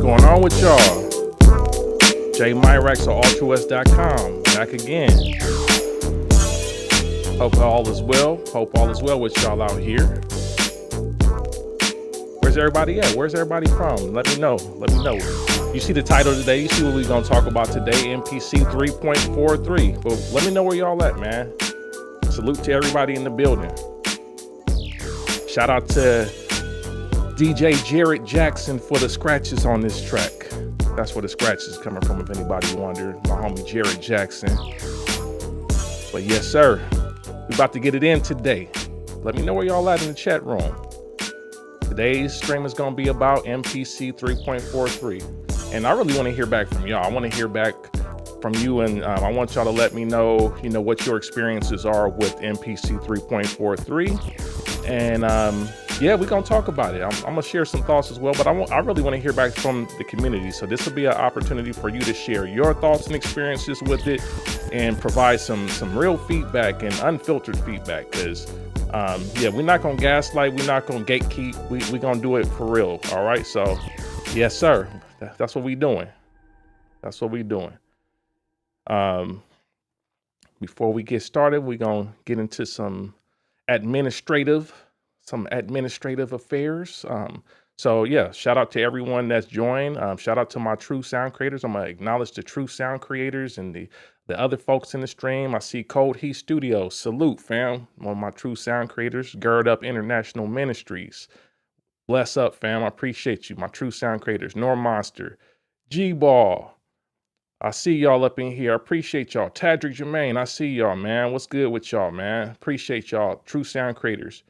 going on with y'all? J Myrax or ultrawest.com back again. Hope all is well. Hope all is well with y'all out here. Where's everybody at? Where's everybody from? Let me know. Let me know. You see the title today. You see what we're going to talk about today, MPC 3.43. But let me know where y'all at, man. Salute to everybody in the building. Shout out to DJ Jared Jackson for the scratches on this track. That's where the scratch is coming from, if anybody wondered. My homie Jared Jackson. But yes, sir. We about to get it in today. Let me know where y'all at in the chat room. Today's stream is going to be about MPC 3.43. And I really want to hear back from y'all. I want to hear back from you, and I want y'all to let me know, what your experiences are with MPC 3.43. And yeah, we're gonna talk about it. I'm gonna share some thoughts as well, but I really want to hear back from the community. So this will be an opportunity for you to share your thoughts and experiences with it, and provide some real feedback and unfiltered feedback. Because yeah, we're not gonna gaslight, we're not gonna gatekeep. We're gonna do it for real. All right. So yes, sir. That's what we doing. That's what we doing. Before we get started, we're gonna get into some administrative affairs. So yeah, shout out to everyone that's joined. Shout out to my true sound creators. I'm gonna acknowledge the true sound creators and the other folks in the stream. I see Cold Heat Studios. Salute, fam. One of my true sound creators. Gird Up International Ministries. Bless up, fam. I appreciate you. My true sound creators. Norm Monster. G-Ball. I see y'all up in here. I appreciate y'all. Tadrick Jermaine, I see y'all, man. What's good with y'all, man? Appreciate y'all. True sound creators.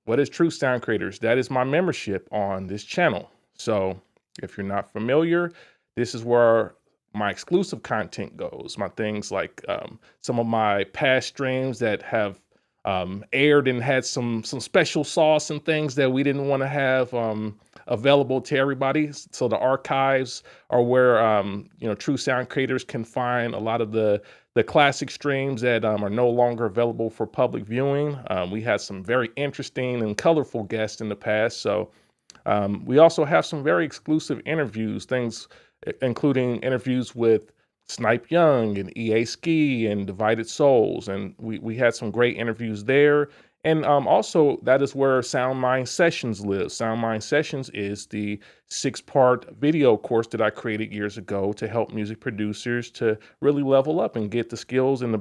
What is True Sound Creators? That is my membership on this channel. So if you're not familiar, this is where my exclusive content goes. My things like some of my past streams that have aired and had some special sauce and things that we didn't want to have available to everybody. So the archives are where true sound creators can find a lot of the classic streams that are no longer available for public viewing. We had some very interesting and colorful guests in the past. So we also have some very exclusive interviews, things including interviews with Snipe Young and EA Ski and Divided Souls. And we had some great interviews there. And also, that is where Sound Mind Sessions lives. Sound Mind Sessions is the 6-part video course that I created years ago to help music producers to really level up and get the skills and the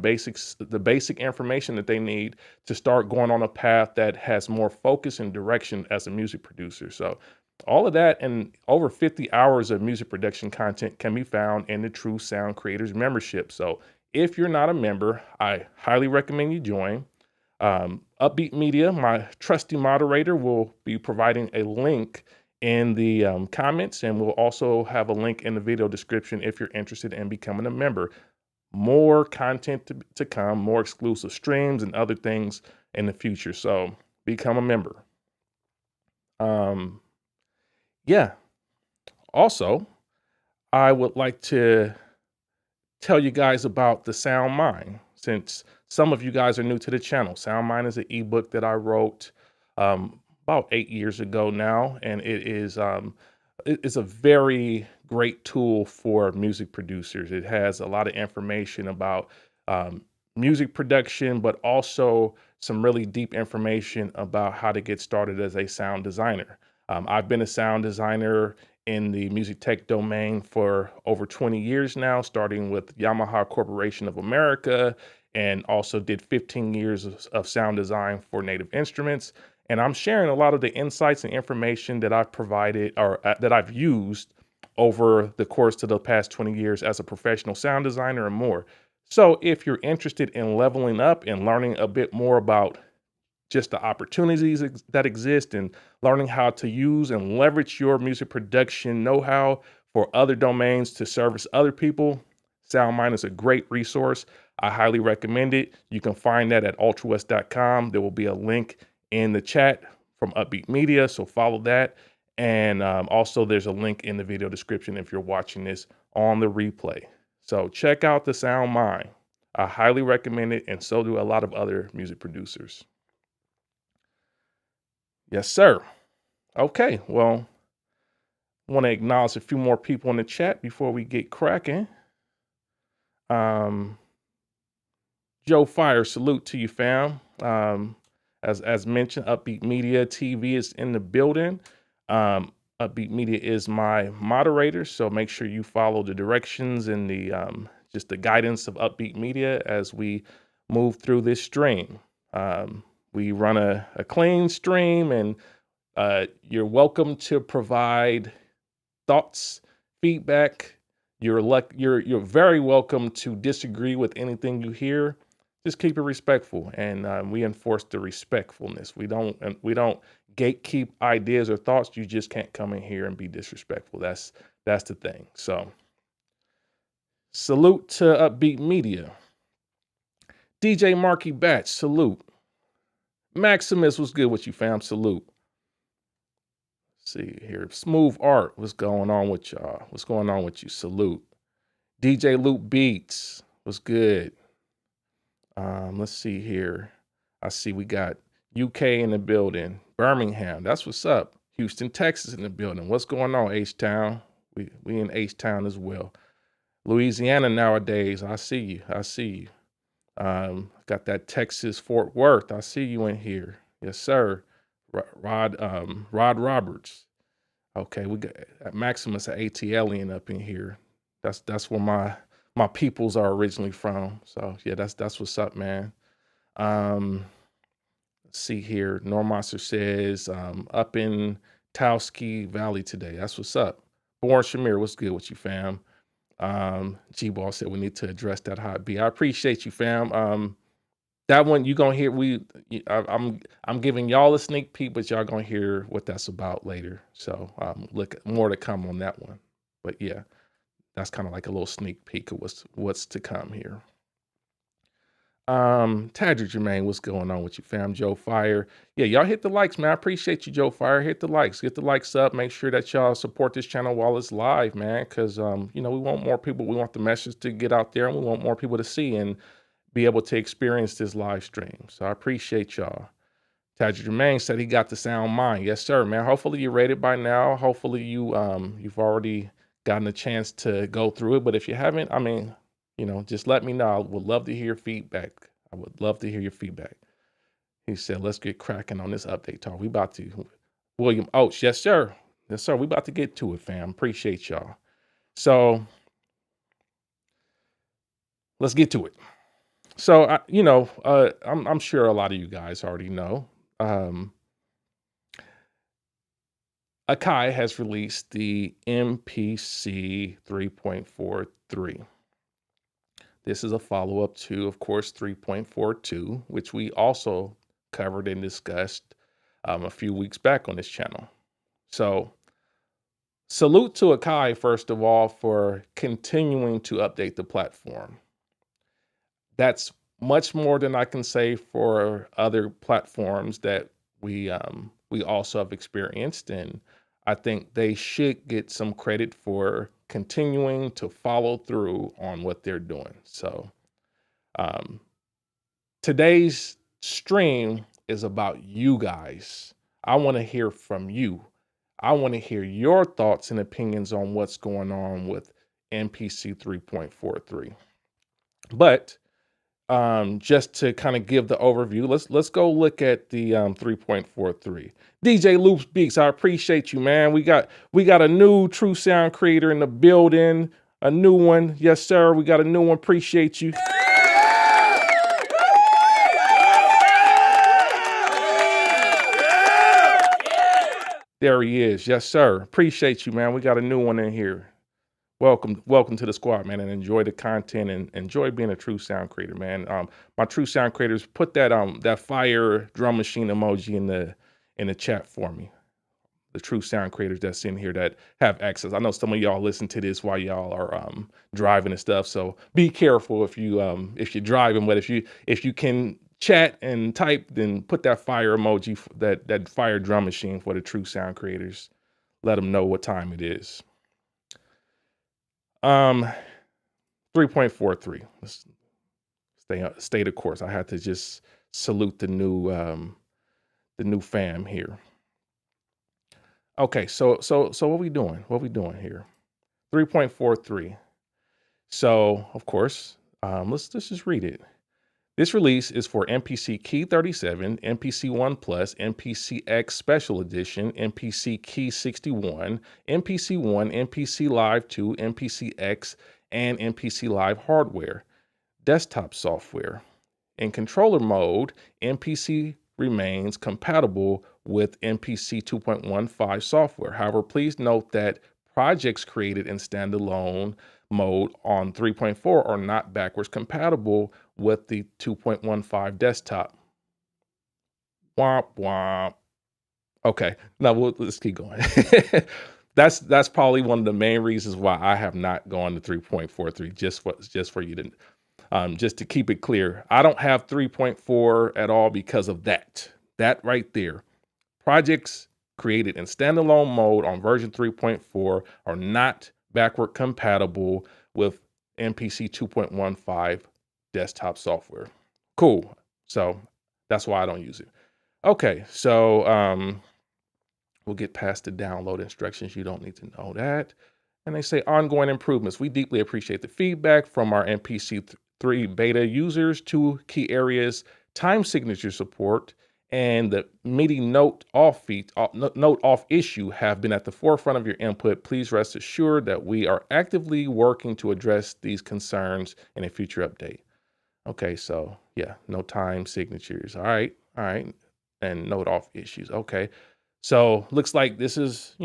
basic information that they need to start going on a path that has more focus and direction as a music producer. So all of that and over 50 hours of music production content can be found in the True Sound Creators membership. So if you're not a member, I highly recommend you join. Upbeat Media, my trusty moderator, will be providing a link in the comments, and we'll also have a link in the video description if you're interested in becoming a member. More content to come, more exclusive streams and other things in the future. So become a member. Yeah. Also, I would like to tell you guys about the Sound Mind, since some of you guys are new to the channel. Sound Mind is an ebook that I wrote about 8 years ago now, and it is a very great tool for music producers. It has a lot of information about music production, but also some really deep information about how to get started as a sound designer. I've been a sound designer in the music tech domain for over 20 years now, starting with Yamaha Corporation of America, and also did 15 years of sound design for Native Instruments. And I'm sharing a lot of the insights and information that I've provided or that I've used over the course of the past 20 years as a professional sound designer and more. So if you're interested in leveling up and learning a bit more about just the opportunities that exist and learning how to use and leverage your music production know-how for other domains to service other people, SoundMind is a great resource. I highly recommend it. You can find that at ultrawest.com. There will be a link in the chat from Upbeat Media, so follow that. And also there's a link in the video description if you're watching this on the replay. So check out the Sound Mind. I highly recommend it, and so do a lot of other music producers. Yes, sir. Okay, well, Want to acknowledge a few more people in the chat before we get cracking. Joe Fire, salute to you, fam. As mentioned, Upbeat Media TV is in the building. Upbeat Media is my moderator, so make sure you follow the directions and the just the guidance of Upbeat Media as we move through this stream. We run a clean stream, and you're welcome to provide thoughts, feedback. You're very welcome to disagree with anything you hear. Just keep it respectful, and we enforce the respectfulness. We don't gatekeep ideas or thoughts. You just can't come in here and be disrespectful. That's the thing. So, salute to Upbeat Media. DJ Marky Batch, salute. Maximus, what's good with you, fam? Salute. Let's see here. Smooth Art, what's going on with y'all? What's going on with you? Salute. DJ Loop Beats, what's good? Let's see here. I see we got UK in the building. Birmingham, that's what's up. Houston, Texas in the building. What's going on, H-Town? We in H-Town as well. Louisiana nowadays, I see you. I see you. Got that Texas Fort Worth. I see you in here. Yes, sir. Rod Roberts. Okay, we got Maximus, an ATLian up in here. That's where my peoples are originally from. So yeah, that's what's up, man. Let's see here. Normonster says up in Towski Valley today. That's what's up. Born Shamir, what's good with you, fam? G-Ball said we need to address that hot B. I appreciate you, fam. That one you gonna hear. I'm giving y'all a sneak peek, but y'all gonna hear what that's about later. So look, more to come on that one. But yeah, that's kind of like a little sneak peek of what's to come here. Tadrick Jermaine, what's going on with you, fam? Joe Fire. Yeah, y'all hit the likes, man. I appreciate you, Joe Fire. Hit the likes. Get the likes up. Make sure that y'all support this channel while it's live, man. Because we want more people. We want the message to get out there, and we want more people to see and be able to experience this live stream. So I appreciate y'all. Tadrick Jermaine said he got the sound mind. Yes, sir, man. Hopefully you read it by now. Hopefully you've already gotten a chance to go through it. But if you haven't, I mean, just let me know. I would love to hear feedback. I would love to hear your feedback. He said, let's get cracking on this update talk. We about to. William Oates, yes, sir. Yes, sir. We about to get to it, fam. Appreciate y'all. So let's get to it. So, I'm sure a lot of you guys already know. Akai has released the MPC 3.43. This is a follow-up to, of course, 3.42, which we also covered and discussed a few weeks back on this channel. So, salute to Akai, first of all, for continuing to update the platform. That's much more than I can say for other platforms that we also have experienced, and I think they should get some credit for continuing to follow through on what they're doing. So today's stream is about you guys. I want to hear from you. I want to hear your thoughts and opinions on what's going on with MPC 3.43. But just to kind of give the overview, let's go look at the 3.43. DJ Loops Beaks, I appreciate you, man. We got a new true sound creator in the building, a new one. Yes, sir. We got a new one. Appreciate you. There he is. Yes, sir. Appreciate you, man. We got a new one in here. Welcome to the squad, man, and enjoy the content and enjoy being a true sound creator, man. My true sound creators, put that fire drum machine emoji in the chat for me. The true sound creators that's in here that have access. I know some of y'all listen to this while y'all are driving and stuff, so be careful if you're driving. But if you can chat and type, then put that fire emoji, that fire drum machine for the true sound creators. Let them know what time it is. 3.43. Let's stay the course. I had to just salute the new fam here. Okay, so what we doing? What we doing here? 3.43. So of course, let's just read it. This release is for MPC Key 37, MPC One Plus, MPC X Special Edition, MPC Key 61, MPC One, MPC Live 2, MPC X, and MPC Live hardware, desktop software. In controller mode, MPC remains compatible with MPC 2.15 software. However, please note that projects created in standalone mode on 3.4 are not backwards compatible with the 2.15 desktop. Womp womp. Okay, now let's keep going. That's probably one of the main reasons why I have not gone to 3.43. Just for you to just to keep it clear, I don't have 3.4 at all because of that. That right there. Projects created in standalone mode on version 3.4 are not backward compatible with MPC 2.15 desktop software. Cool. So that's why I don't use it. Okay, so we'll get past the download instructions. You don't need to know that. And they say ongoing improvements. We deeply appreciate the feedback from our MPC 3 beta users. 2 key areas: time signature support and the MIDI note off issue have been at the forefront of your input. Please rest assured that we are actively working to address these concerns in a future update. Okay, so yeah, no time signatures. All right, and note off issues. Okay, so looks like this is,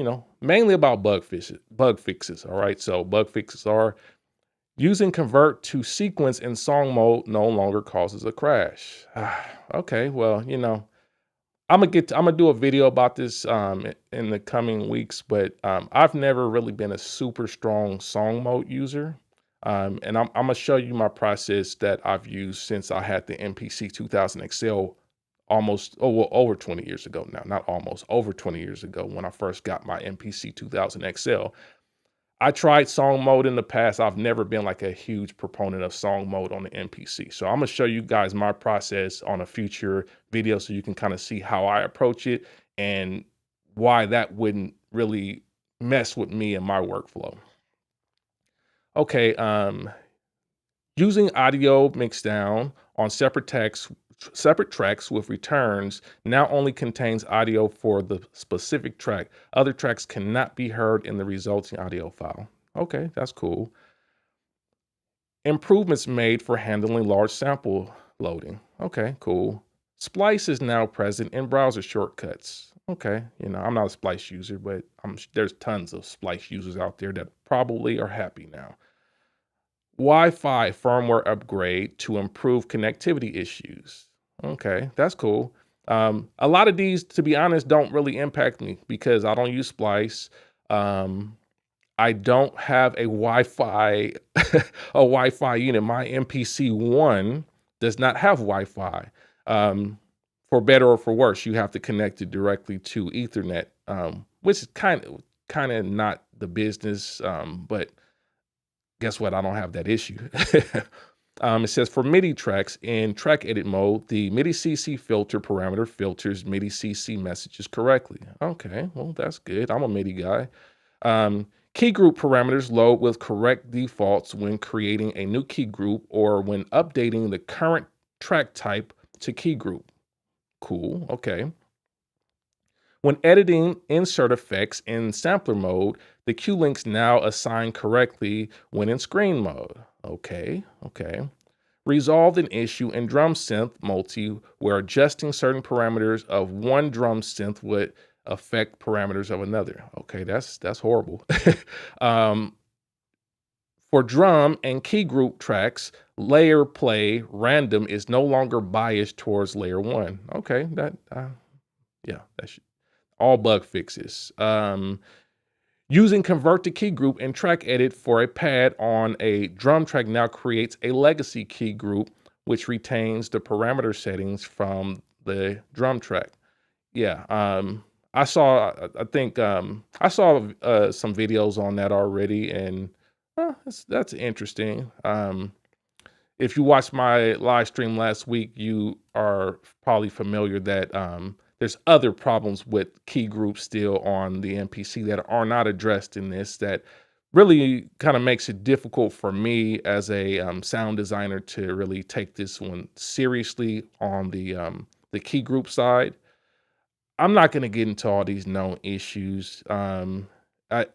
mainly about bug fixes. All right, so bug fixes are: using convert to sequence in song mode no longer causes a crash. Okay, well, I'm gonna do a video about this in the coming weeks, but I've never really been a super strong song mode user. And I'm gonna show you my process that I've used since I had the MPC 2000 XL over 20 years ago now, not almost, over 20 years ago when I first got my MPC 2000 XL. I tried song mode in the past. I've never been like a huge proponent of song mode on the MPC. So I'm gonna show you guys my process on a future video so you can kind of see how I approach it and why that wouldn't really mess with me and my workflow. Okay, using audio mixdown on separate tracks with returns now only contains audio for the specific track. Other tracks cannot be heard in the resulting audio file. Okay, that's cool. Improvements made for handling large sample loading. Okay, cool. Splice is now present in browser shortcuts. Okay, I'm not a Splice user, but there's tons of Splice users out there that probably are happy now. Wi-Fi firmware upgrade to improve connectivity issues. Okay, that's cool. A lot of these, to be honest, don't really impact me because I don't use Splice. I don't have a Wi-Fi unit. My MPC One does not have Wi-Fi. For better or for worse, you have to connect it directly to Ethernet, which is kind of not the business, but guess what? I don't have that issue. It says for MIDI tracks in track edit mode, the MIDI CC filter parameter filters MIDI CC messages correctly. Okay, well, that's good. I'm a MIDI guy. Key group parameters load with correct defaults when creating a new key group or when updating the current track type to key group. Cool, okay. When editing insert effects in sampler mode, the cue links now assign correctly when in screen mode. Okay. Resolved an issue in drum synth multi where adjusting certain parameters of one drum synth would affect parameters of another. Okay, that's horrible. For drum and key group tracks, layer play random is no longer biased towards layer 1. Okay, that's all bug fixes. Using convert to key group and track edit for a pad on a drum track now creates a legacy key group, which retains the parameter settings from the drum track. Yeah, I saw some videos on that already, and that's interesting. If you watched my live stream last week, you are probably familiar that there's other problems with key groups still on the MPC that are not addressed in this, that really kind of makes it difficult for me as a sound designer to really take this one seriously on the key group side. I'm not going to get into all these known issues. I,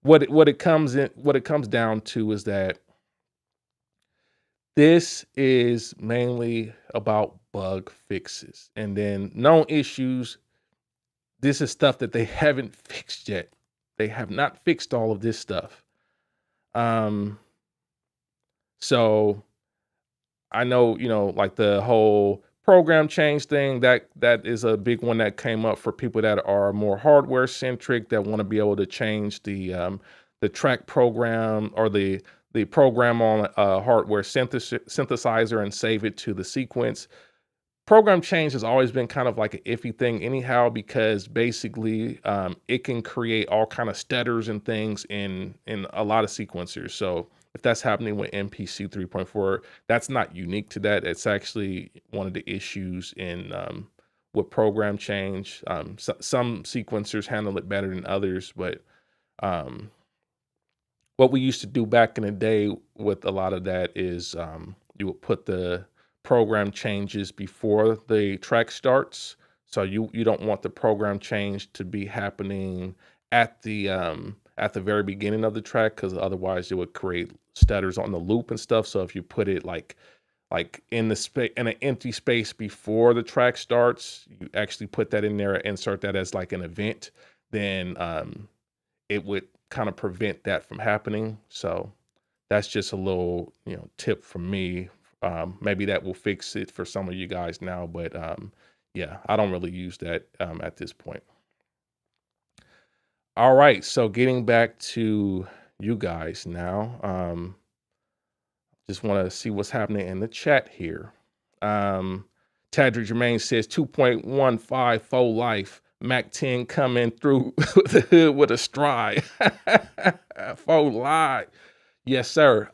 what it comes down to is that this is mainly about bug fixes, and then known issues. This is stuff that they haven't fixed yet. They have not fixed all of this stuff. Um, so I know, like the whole program change thing, that is a big one that came up for people that are more hardware centric, that want to be able to change the track program or the program on a hardware synthesizer and save it to the sequence. Program change has always been kind of like an iffy thing anyhow, because basically it can create all kind of stutters and things in a lot of sequencers. So if that's happening with MPC 3.4, that's not unique to that. It's actually one of the issues in with program change. Some sequencers handle it better than others, but um, what we used to do back in the day with a lot of that is you would put the program changes before the track starts. So you don't want the program change to be happening at the very beginning of the track, because otherwise it would create stutters on the loop and stuff. So if you put it like in the space, in an empty space before the track starts, you actually put that in there, insert that as like an event, then it would kind of prevent that from happening. So that's just a little, tip from me. Maybe that will fix it for some of you guys now, but yeah, I don't really use that at this point. All right, so getting back to you guys now. Just want to see what's happening in the chat here. Tadrick Jermaine says 2.15 full life. Mac 10 coming through the hood with a stride. Full life. Yes, sir.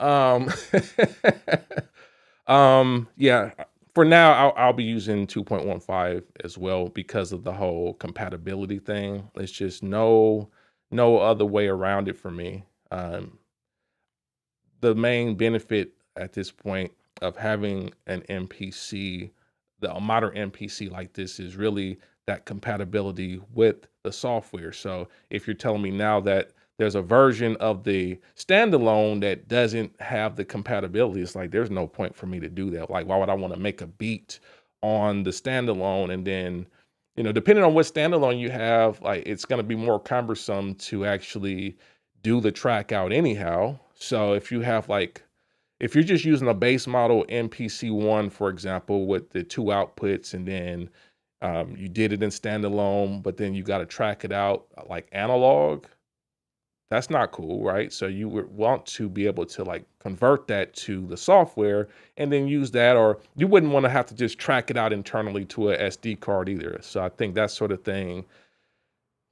Yeah, for now, I'll be using 2.15 as well because of the whole compatibility thing. It's just no other way around it for me. The main benefit at this point of having an MPC, a modern MPC like this, is really that compatibility with the software. So if you're telling me now that there's a version of the standalone that doesn't have the compatibility, it's like there's no point for me to do that. Like, why would I want to make a beat on the standalone, and then, depending on what standalone you have, like, it's going to be more cumbersome to actually do the track out anyhow. So if you have if you're just using a base model MPC One, for example, with the two outputs, and then you did it in standalone, but then you got to track it out like analog, that's not cool, right? So you would want to be able to convert that to the software and then use that, or you wouldn't want to have to just track it out internally to a SD card either. So I think that sort of thing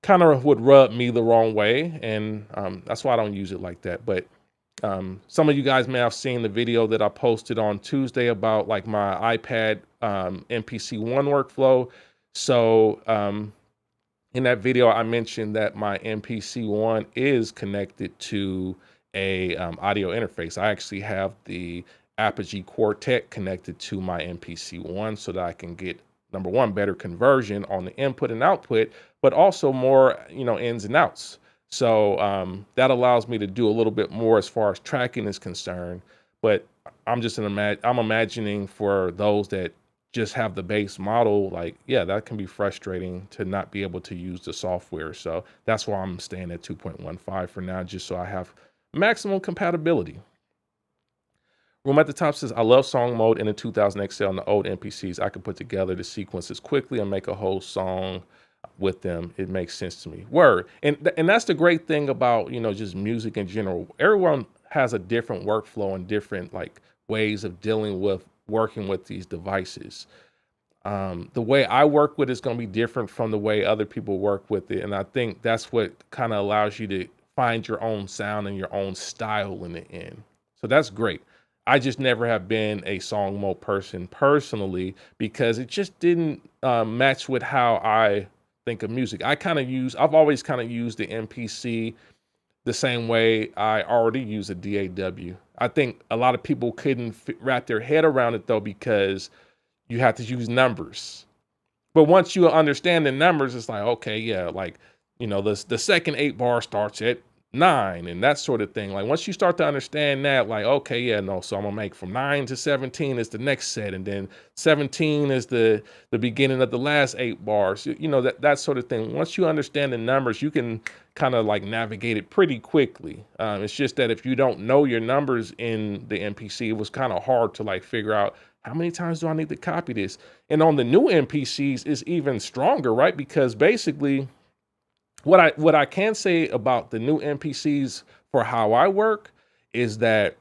kind of would rub me the wrong way, and that's why I don't use it like that. But some of you guys may have seen the video that I posted on Tuesday about my iPad MPC One workflow. So in that video, I mentioned that my MPC One is connected to a audio interface. I actually have the Apogee Quartet connected to my MPC One so that I can get, number one, better conversion on the input and output, but also more, ins and outs. So that allows me to do a little bit more as far as tracking is concerned. But I'm imagining for those that just have the base model, yeah, that can be frustrating to not be able to use the software. So that's why I'm staying at 2.15 for now, just so I have maximum compatibility. Room at the top says, I love song mode in the 2000 XL and the old MPCs. I can put together the sequences quickly and make a whole song with them. It makes sense to me. Word. And that's the great thing about, just music in general. Everyone has a different workflow and different ways of dealing with working with these devices. The way I work with it's going to be different from the way other people work with it. And I think that's what kind of allows you to find your own sound and your own style in the end. So that's great. I just never have been a song mode person personally because it just didn't match with how I think of music. I've always kind of used the MPC the same way I already use a DAW. I think a lot of people couldn't wrap their head around it though, because you have to use numbers. But once you understand the numbers, it's like, okay, yeah, like, the second 8 bar starts at 9 and that sort of thing. Like once you start to understand that, like, okay, yeah, no, so I'm gonna make from 9 to 17 is the next set, and then 17 is the beginning of the last 8 bars, that sort of thing. Once you understand the numbers, you can kind of like navigate it pretty quickly. It's just that if you don't know your numbers in the MPC, it was kind of hard to like figure out how many times do I need to copy this. And on the new MPCs is even stronger, right? Because basically what I can say about the new MPCs for how I work is that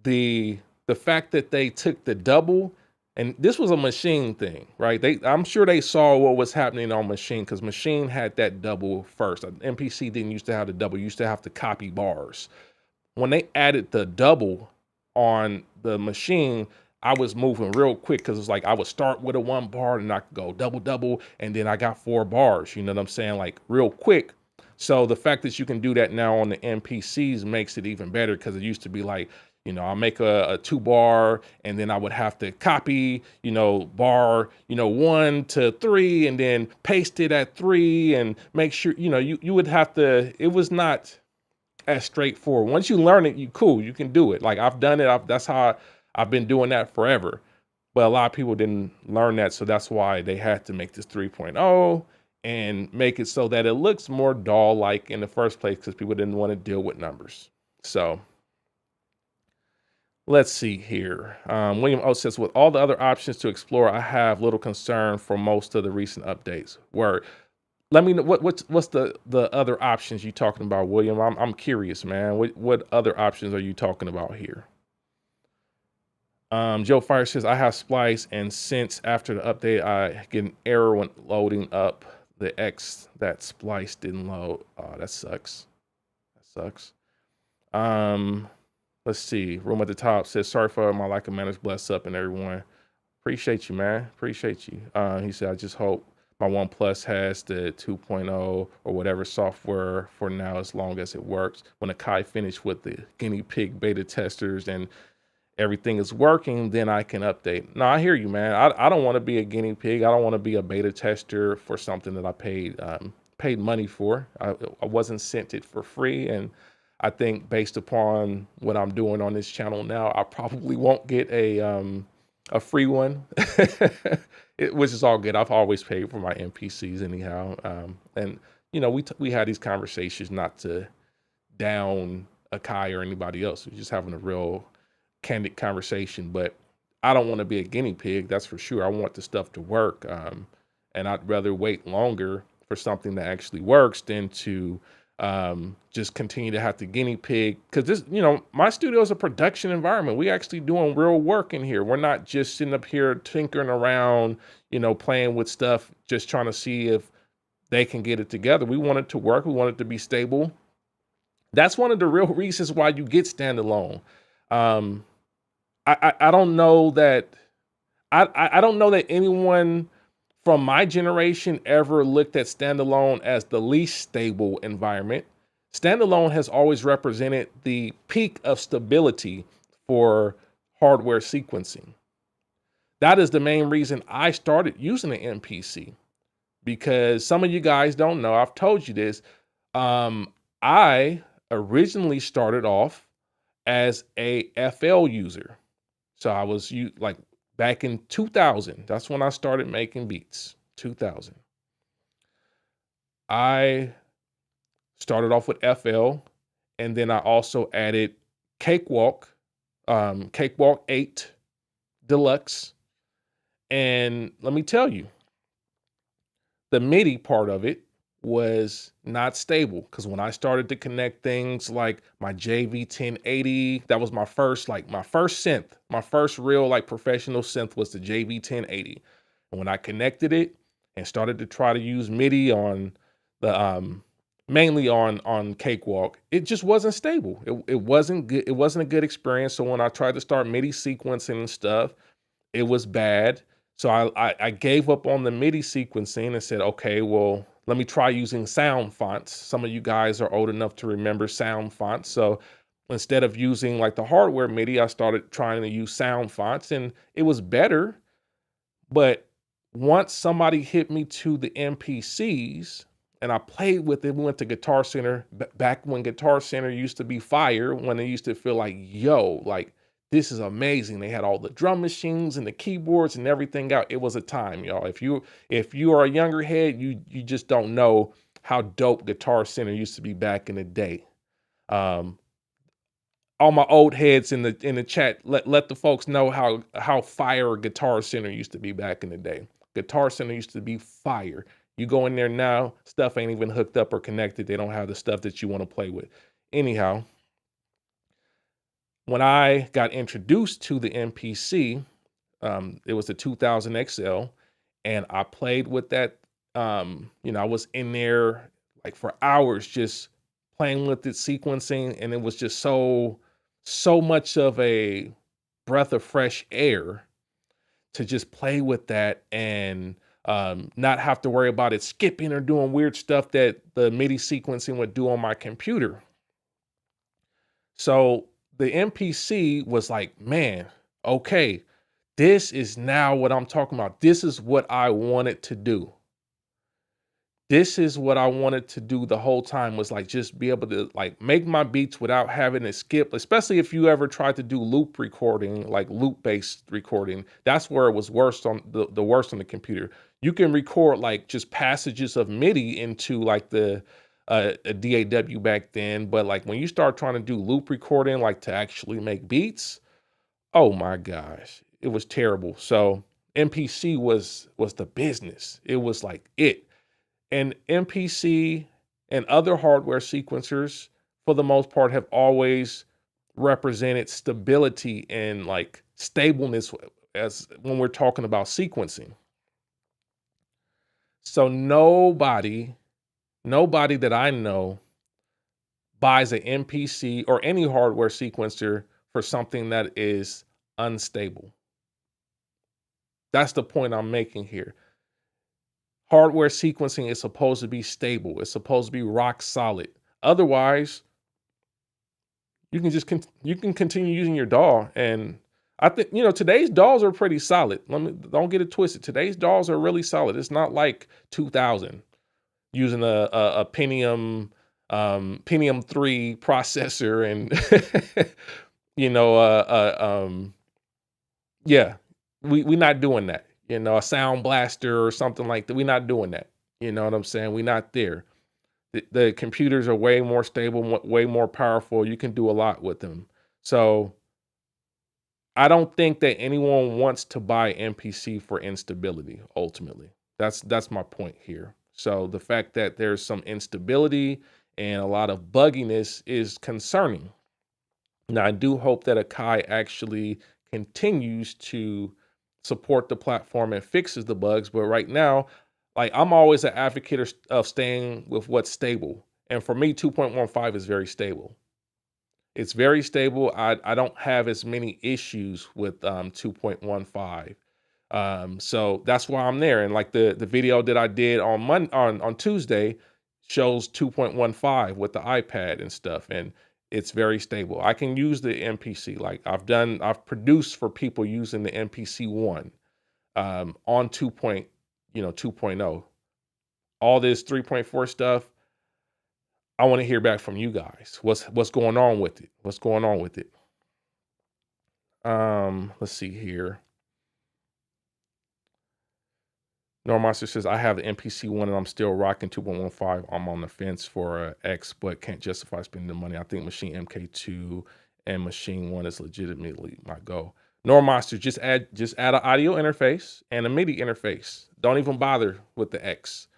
the fact that they took the double, and this was a machine thing, right? I'm sure they saw what was happening on machine, because machine had that double first. MPC didn't used to have the double, used to have to copy bars. When they added the double on the machine, I was moving real quick, because it's like I would start with a 1 bar and I could go double double, and then I got 4 bars, you know what I'm saying? Like real quick. So the fact that you can do that now on the MPCs makes it even better, because it used to be like, I'll make a 2 bar and then I would have to copy, bar, 1 to 3 and then paste it at 3 and make sure, you would have to, it was not as straightforward. Once you learn it, you can do it. Like I've done it. That's how I've been doing that forever. But a lot of people didn't learn that. So that's why they had to make this 3.0 and make it so that it looks more DAW-like in the first place, because people didn't want to deal with numbers. So let's see here. William O says, with all the other options to explore, I have little concern for most of the recent updates. Word. Let me know what's the other options you talking about, William? I'm curious, man. What other options are you talking about here? Joe Fire says, I have Splice, and since after the update, I get an error when loading up the X. That Splice didn't load. Oh, that sucks. That sucks. Let's see. Room at the top says, sorry for my lack of manners. Bless up and everyone. Appreciate you, man. Appreciate you. He said, I just hope my OnePlus has the 2.0 or whatever software for now, as long as it works. When Akai finished with the guinea pig beta testers and everything is working, then I can update. No, I hear you, man. I don't want to be a guinea pig. I don't want to be a beta tester for something that I paid money for. I wasn't sent it for free, and I think based upon what I'm doing on this channel now, I probably won't get a free one, which is all good. I've always paid for my MPCs anyhow. And we had these conversations not to down Akai or anybody else. We're just having a real candid conversation, but I don't want to be a guinea pig. That's for sure. I want the stuff to work. And I'd rather wait longer for something that actually works than to just continue to have to guinea pig, because this, my studio is a production environment. We actually doing real work in here. We're not just sitting up here tinkering around, playing with stuff, just trying to see if they can get it together. We want it to work. We want it to be stable. That's one of the real reasons why you get standalone. I don't know that I don't know that anyone from my generation ever looked at standalone as the least stable environment. Standalone has always represented the peak of stability for hardware sequencing. That is the main reason I started using the MPC, because some of you guys don't know, I've told you this. I originally started off as a FL user. So I was like back in 2000. That's when I started making beats, 2000. I started off with FL, and then I also added Cakewalk, Cakewalk 8 Deluxe. And let me tell you, the MIDI part of it was not stable, because when I started to connect things like my JV1080, that was my first synth, my first real like professional synth was the JV1080. And when I connected it and started to try to use MIDI on the mainly on Cakewalk, it just wasn't stable. It wasn't good. It wasn't a good experience. So when I tried to start MIDI sequencing and stuff, it was bad. So I gave up on the MIDI sequencing and said, okay, well, let me try using sound fonts. Some of you guys are old enough to remember sound fonts. So instead of using like the hardware MIDI, I started trying to use sound fonts, and it was better. But once somebody hit me to the MPCs and I played with it, we went to Guitar Center back when Guitar Center used to be fire, when it used to feel like, yo, like this is amazing. They had all the drum machines and the keyboards and everything out. It was a time, y'all. If you are a younger head, you just don't know how dope Guitar Center used to be back in the day. Um, all my old heads in the chat, let the folks know how fire Guitar Center used to be back in the day. Guitar Center used to be fire. You go in there now, stuff ain't even hooked up or connected. They don't have the stuff that you want to play with. Anyhow, when I got introduced to the MPC, it was the 2000 XL, and I played with that. I was in there like for hours just playing with it, sequencing, and it was just so much of a breath of fresh air to just play with that and not have to worry about it skipping or doing weird stuff that the MIDI sequencing would do on my computer. So the MPC was like, man, okay, this is now what I'm talking about. This is what I wanted to do. This is what I wanted to do the whole time, was like just be able to like make my beats without having to skip, especially if you ever tried to do loop recording, like loop-based recording. That's where it was worst on the worst on the computer. You can record like just passages of MIDI into like a DAW back then, but like when you start trying to do loop recording, like to actually make beats, oh my gosh, it was terrible. So MPC was the business. It was like it. And MPC and other hardware sequencers, for the most part, have always represented stability and like stableness as when we're talking about sequencing. So nobody that I know buys an MPC or any hardware sequencer for something that is unstable. That's the point I'm making here. Hardware sequencing is supposed to be stable. It's supposed to be rock solid. Otherwise, you can just you can continue using your DAW. And I think today's DAWs are pretty solid. Don't get it twisted. Today's DAWs are really solid. It's not like 2000 using a Pentium 3 processor and yeah, we not doing that. A sound blaster or something like that. We're not doing that. You know what I'm saying? We're not there. The computers are way more stable, way more powerful. You can do a lot with them. So I don't think that anyone wants to buy MPC for instability, ultimately. That's my point here. So the fact that there's some instability and a lot of bugginess is concerning. Now, I do hope that Akai actually continues to support the platform and fixes the bugs. But right now, like I'm always an advocate of staying with what's stable. And for me, 2.15 is very stable. It's very stable. I don't have as many issues with 2.15. So that's why I'm there. And like the video that I did on Tuesday shows 2.15 with the iPad and stuff. And it's very stable. I can use the MPC. Like I've produced for people using the MPC One on 2.0. All this 3.4 stuff, I want to hear back from you guys. What's going on with it? What's going on with it? Let's see here. Normaster says, I have the MPC One and I'm still rocking 2.15. I'm on the fence for X, but can't justify spending the money. I think Machine MK2 and Machine One is legitimately my goal. Normaster, just add an audio interface and a MIDI interface. Don't even bother with the X.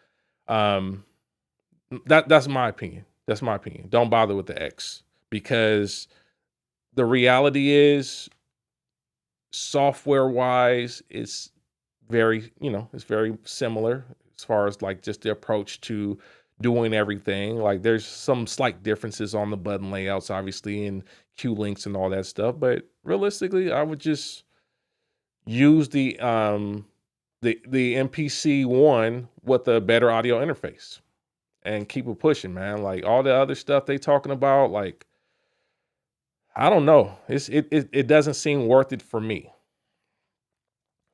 That's my opinion. That's my opinion. Don't bother with the X, because the reality is, software wise, it's very similar as far as like just the approach to doing everything. Like there's some slight differences on the button layouts, obviously, and cue links and all that stuff. But realistically, I would just use the MPC One with a better audio interface and keep it pushing, man. Like all the other stuff they talking about, like I don't know. It doesn't seem worth it for me.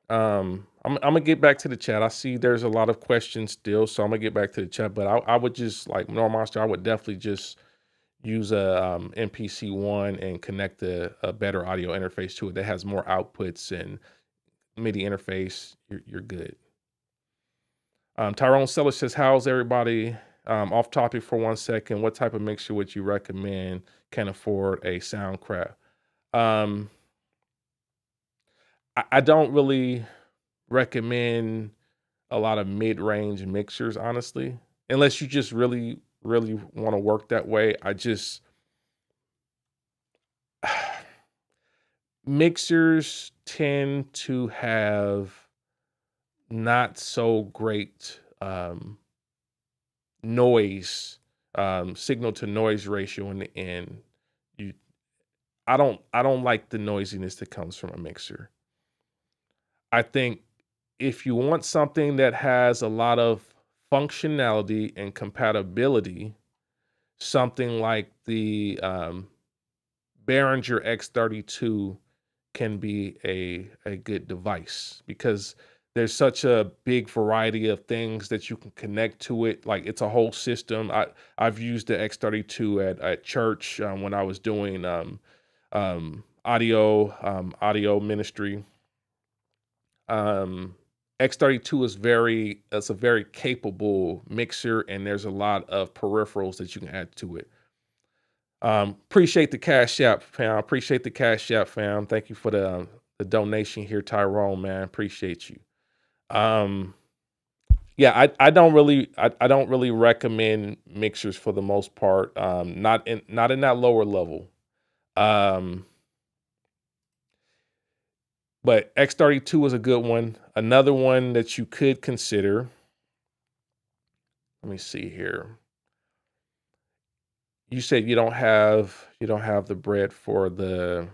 I'm gonna get back to the chat. I see there's a lot of questions still, so I'm gonna get back to the chat. But I would just like Normal Monster, I would definitely just use a MPC One and connect a better audio interface to it that has more outputs and MIDI interface. You're good. Tyrone Seller says, "How's everybody?" Off topic for 1 second. What type of mixer would you recommend? Can afford a Soundcraft? Um, I don't really recommend a lot of mid-range mixers, honestly, unless you just really, really want to work that way. Mixers tend to have not so great noise, signal to noise ratio in the end. You, I don't like the noisiness that comes from a mixer. I think if you want something that has a lot of functionality and compatibility, something like the Behringer X32 can be a good device because there's such a big variety of things that you can connect to it. Like it's a whole system. I've used the X32 at church when I was doing audio ministry. X32 it's a very capable mixer, and there's a lot of peripherals that you can add to it. Appreciate the Cash App, fam. Appreciate the Cash App, fam. Thank you for the donation here, Tyrone, man. Appreciate you. Yeah, I don't really recommend mixers for the most part. Not in that lower level. But X32 is a good one. Another one that you could consider. Let me see here. You said you don't have the bread for the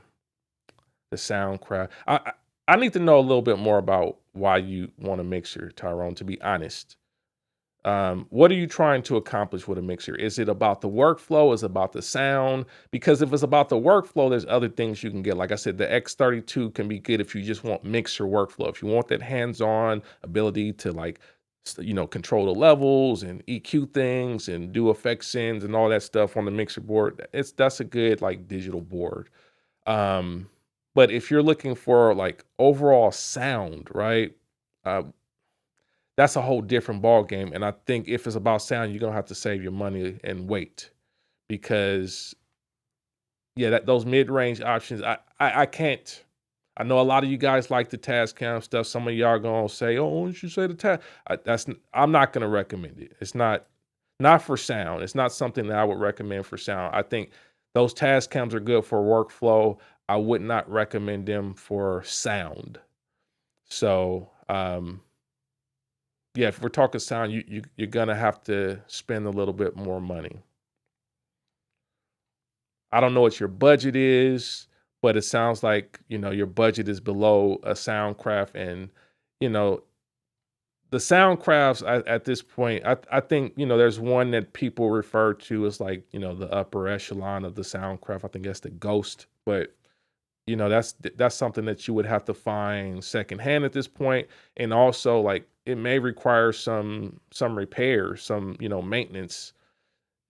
Soundcraft. I need to know a little bit more about why you want a mixer, Tyrone, to be honest. What are you trying to accomplish with a mixer? Is it about the workflow? Is it about the sound? Because if it's about the workflow, there's other things you can get. Like I said, the X32 can be good if you just want mixer workflow. If you want that hands-on ability to like, control the levels and EQ things and do effect sends and all that stuff on the mixer board, that's a good like digital board. But if you're looking for like overall sound, right? That's a whole different ball game. And I think if it's about sound, you're gonna have to save your money and wait because those mid-range options, I can't. I know a lot of you guys like the Tascam stuff. Some of y'all gonna say, "Oh, why don't you say the I'm not gonna recommend it. It's not for sound. It's not something that I would recommend for sound. I think those Tascams are good for workflow. I would not recommend them for sound. So, if we're talking sound, you're gonna have to spend a little bit more money. I don't know what your budget is, but it sounds like your budget is below a Soundcraft, and the Soundcrafts at this point, I think there's one that people refer to as like the upper echelon of the Soundcraft. I think that's the Ghost, but that's something that you would have to find secondhand at this point, and also like it may require some repair, some maintenance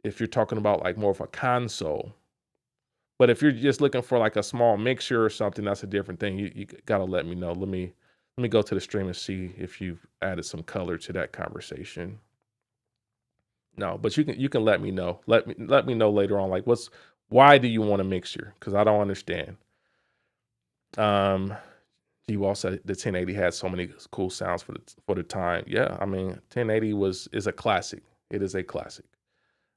if you're talking about like more of a console. But if you're just looking for like a small mixer or something, that's a different thing. You gotta let me know. Let me go to the stream and see if you've added some color to that conversation. No, but you can let me know. Let me know later on. Like why do you want a mixer? Because I don't understand. You also the 1080 had so many cool sounds for the time. Yeah, I mean 1080 is a classic. It is a classic.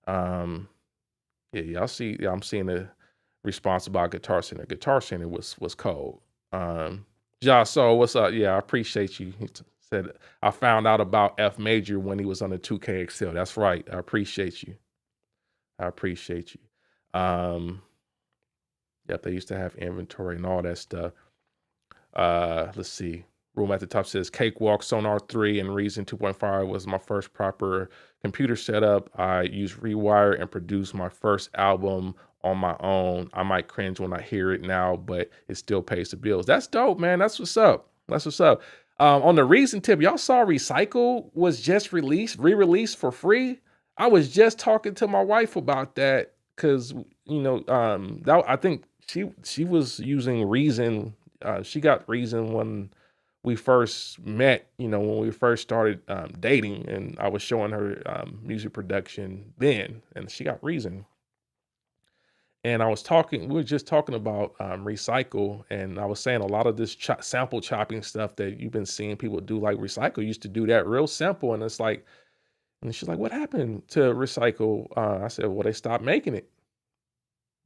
Yeah, y'all see. Yeah, I'm seeing the response about Guitar Center. Guitar Center was cold. Ja, so what's up? Yeah, I appreciate you Said I found out about F Major when he was on the 2K XL. That's right. I appreciate you. I appreciate you. Yep, they used to have inventory and all that stuff. Let's see. Room at the top says Cakewalk Sonar 3 and Reason 2.5 was my first proper computer setup. I used Rewire and produced my first album on my own. I might cringe when I hear it now, but it still pays the bills. That's dope, man. That's what's up. That's what's up. On the Reason tip, y'all saw Recycle was just re-released for free. I was just talking to my wife about that because I think she was using Reason. She got Reason when we first met, when we first started dating, and I was showing her music production then, and she got Reason. And we were just talking about Recycle, and I was saying a lot of this sample chopping stuff that you've been seeing people do, like Recycle used to do that real simple, and it's like, and she's like, what happened to Recycle? I said, well, they stopped making it.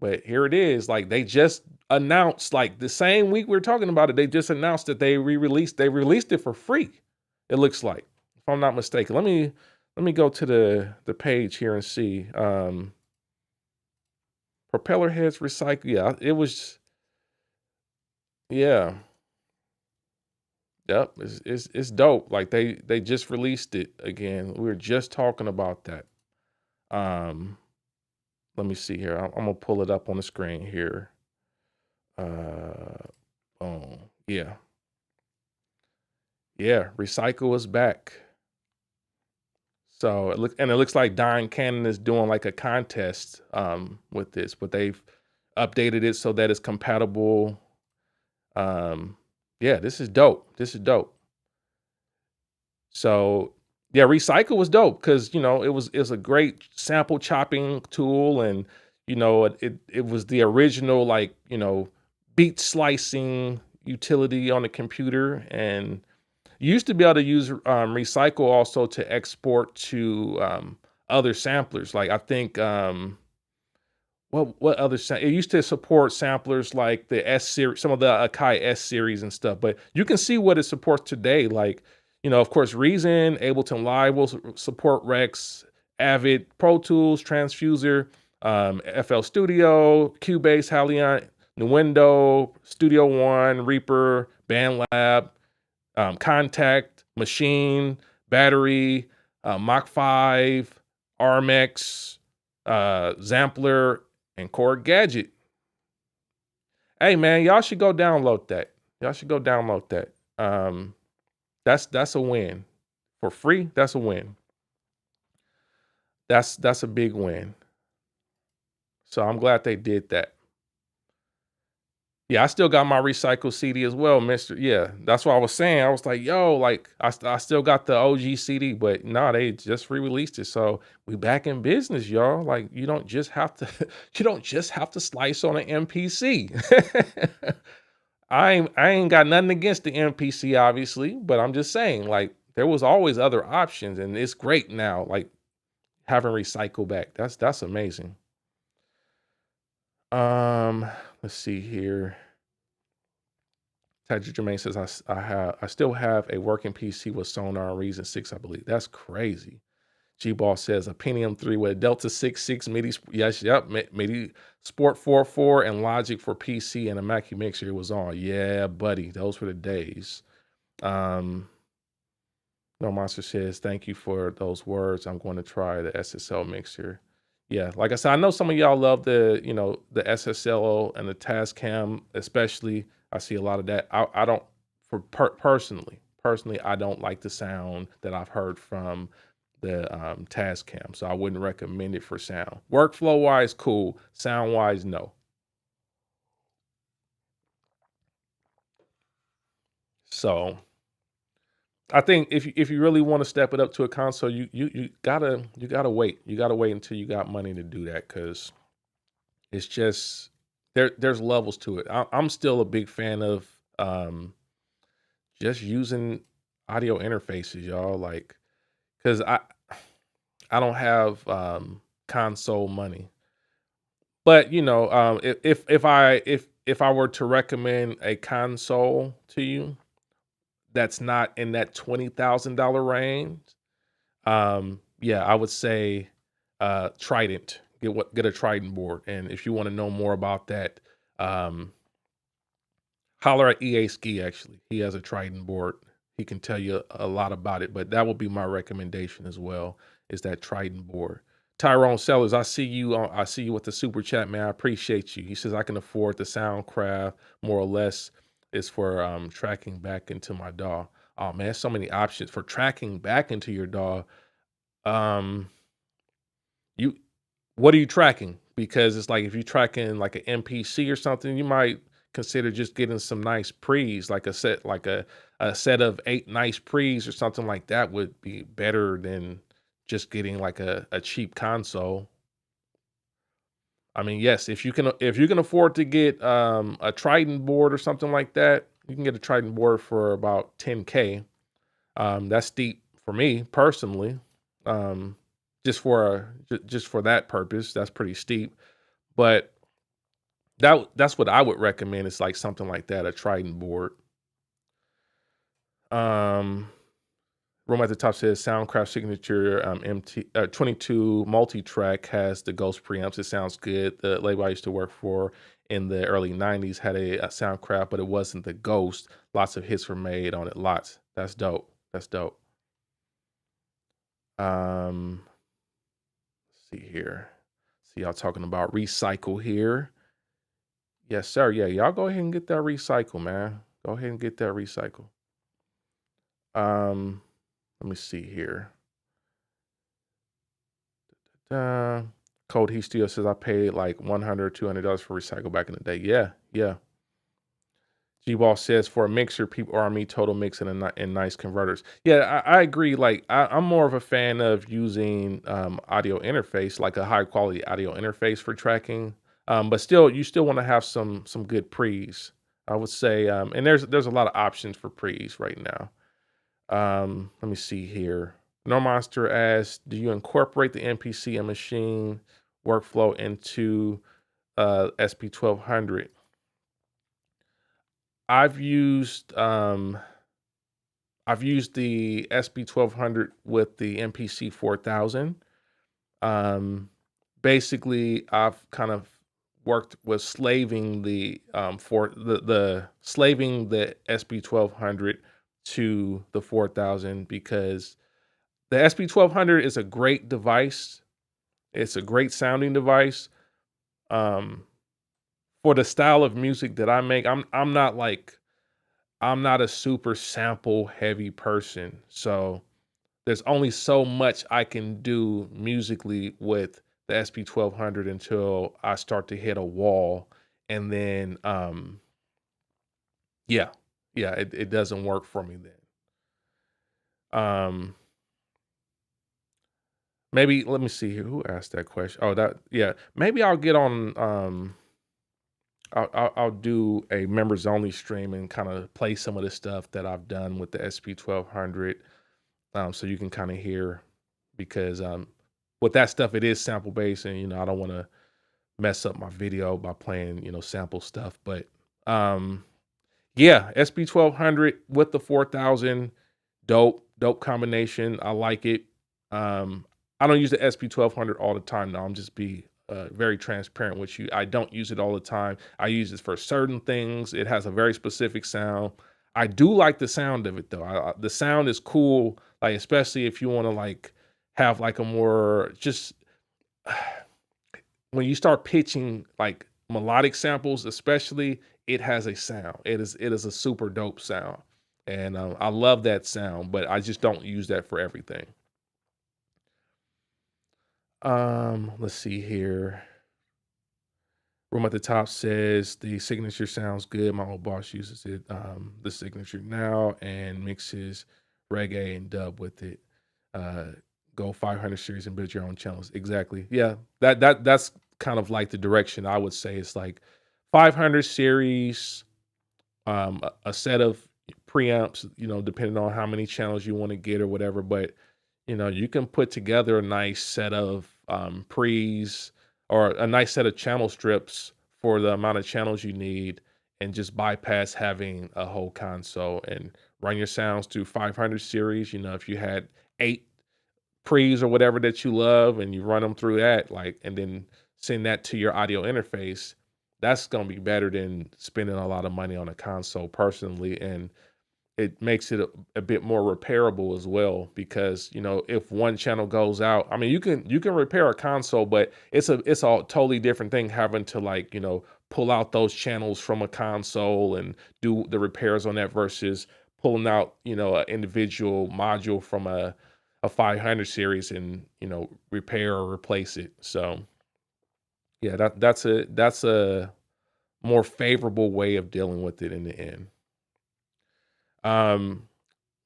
But here it is. Like they just announced, like the same week we were talking about it, they just announced that they released it for free. It looks like, if I'm not mistaken. Let me go to the page here and see. Propellerheads Recycle. Yeah, it was. Yeah. Yep. It's dope. Like they just released it again. We were just talking about that. Let me see here. I'm gonna pull it up on the screen here. Oh yeah, Recycle is back. So it looks like Dine Cannon is doing like a contest with this, but they've updated it so that it's compatible. Yeah, this is dope. This is dope. So yeah, Recycle was dope because it was a great sample chopping tool, and it was the original like beat slicing utility on the computer, and you used to be able to use Recycle also to export to other samplers. Like I think what other it used to support samplers like the S series, some of the Akai S series and stuff. But you can see what it supports today. Like of course, Reason, Ableton Live will support Rex, Avid, Pro Tools, Transfuser, FL Studio, Cubase, Halion, Nuendo, Studio One, Reaper, BandLab, Contact, Machine, Battery, Mach 5, RMX, Zampler, and Core Gadget. Hey man, y'all should go download that. Y'all should go download that. That's a win. For free, that's a win. That's a big win. So I'm glad they did that. Yeah, I still got my Recycle CD as well, Mister. Yeah, that's what I was saying. I was like, yo, like I still got the OG CD, but no, they just re-released it. So we back in business, y'all. Like you don't just have to slice on an MPC. I ain't got nothing against the MPC, obviously, but I'm just saying, like, there was always other options, and it's great now, like having Recycle back. That's amazing. Let's see here. Tedrick Jermaine says I still have a working PC with Sonar and Reason 6, I believe. That's crazy. G-Ball says a Pentium 3 with a Delta 6 MIDI. Yes, yep, MIDI Sport 4.4 and Logic for PC and a Mackie mixer. It was on. Yeah, buddy. Those were the days. No Monster says, thank you for those words. I'm going to try the SSL mixer. Yeah, like I said, I know some of y'all love the SSL and the Tascam, especially. I see a lot of that. I don't, personally, I don't like the sound that I've heard from the Tascam, so I wouldn't recommend it for sound. Workflow wise, cool. Sound wise, no. So I think if you really want to step it up to a console, you gotta wait. You gotta wait until you got money to do that, because it's just there's levels to it. I'm still a big fan of just using audio interfaces, y'all. Like, because I don't have console money, but if I were to recommend a console to you, that's not in that $20,000 range, yeah, I would say Trident. Get a Trident board. And if you want to know more about that, um, holler at EA Ski. Actually, he has a Trident board. He can tell you a lot about it. But that would be my recommendation as well. Is that Trident board? Tyrone Sellers, I see you. I see you with the super chat, man. I appreciate you. He says I can afford the Soundcraft more or less. Is for tracking back into my DAW. Oh man, so many options for tracking back into your DAW. Um, you what are you tracking? Because it's like if you're tracking like an MPC or something, you might consider just getting some nice pre's, like a set of 8 nice pre's or something like that would be better than just getting like a cheap console. I mean, yes, if you can afford to get a Trident board or something like that, you can get a Trident board for about 10K. That's steep for me personally. Um, just for that purpose, that's pretty steep. But that's what I would recommend. Is like something like that, a Trident board. Um, Room at the top says Soundcraft signature MT 22 multi-track has the Ghost preamps. It sounds good. The label I used to work for in the early 90s had a Soundcraft, but it wasn't the Ghost. Lots of hits were made on it. Lots. That's dope. That's dope. Let's see here. See y'all talking about recycle here. Yes, sir. Yeah, y'all go ahead and get that recycle, man. Go ahead and get that recycle. Let me see here. Code He Studio says I paid like $100, $200 for recycle back in the day. Yeah, yeah. G-Ball says for a mixer, people are me total mix and nice converters. Yeah, I agree. Like I'm more of a fan of using audio interface, like a high quality audio interface for tracking. But still, you still want to have some good pre's. I would say, and there's a lot of options for pre's right now. Let me see here. No Monster asks, do you incorporate the MPC and machine workflow into SP1200? I've used the SP1200 with the MPC 4000. Basically, I've kind of worked with slaving the for the slaving the SP1200 to the 4000 because the SP1200 is a great device. It's a great sounding device. Um, for the style of music that I make, I'm not a super sample heavy person. So there's only so much I can do musically with the SP1200 until I start to hit a wall. And then yeah, it doesn't work for me then. Maybe let me see here. Who asked that question? Oh, maybe I'll get on I'll do a members only stream and kind of play some of the stuff that I've done with the SP1200, so you can kind of hear because with that stuff it is sample based, and I don't want to mess up my video by playing sample stuff. But yeah, SP1200 with the 4000, dope combination. I like it. I don't use the SP1200 all the time. Now I'm just be very transparent with you. I don't use it all the time. I use it for certain things. It has a very specific sound. I do like the sound of it though. The sound is cool, like especially if you want to like have like a more just when you start pitching like melodic samples, especially, it has a sound. It is a super dope sound, and I love that sound. But I just don't use that for everything. Let's see here. Room at the top says the signature sounds good. My old boss uses it, the signature now, and mixes reggae and dub with it. Go 500 series and build your own channels. Exactly. Yeah, that's kind of like the direction I would say. It's like 500 series, a set of preamps, depending on how many channels you want to get or whatever. But you can put together a nice set of pre's or a nice set of channel strips for the amount of channels you need, and just bypass having a whole console and run your sounds through 500 series. You know, if you had 8 pre's or whatever that you love and you run them through that, like, and then send that to your audio interface, that's gonna be better than spending a lot of money on a console personally. And it makes it a bit more repairable as well, because you know, if one channel goes out, I mean, you can repair a console, but it's a totally different thing having to, like, you know, pull out those channels from a console and do the repairs on that versus pulling out, you know, an individual module from a 500 series and, you know, repair or replace it. So yeah, that's a more favorable way of dealing with it in the end. Um,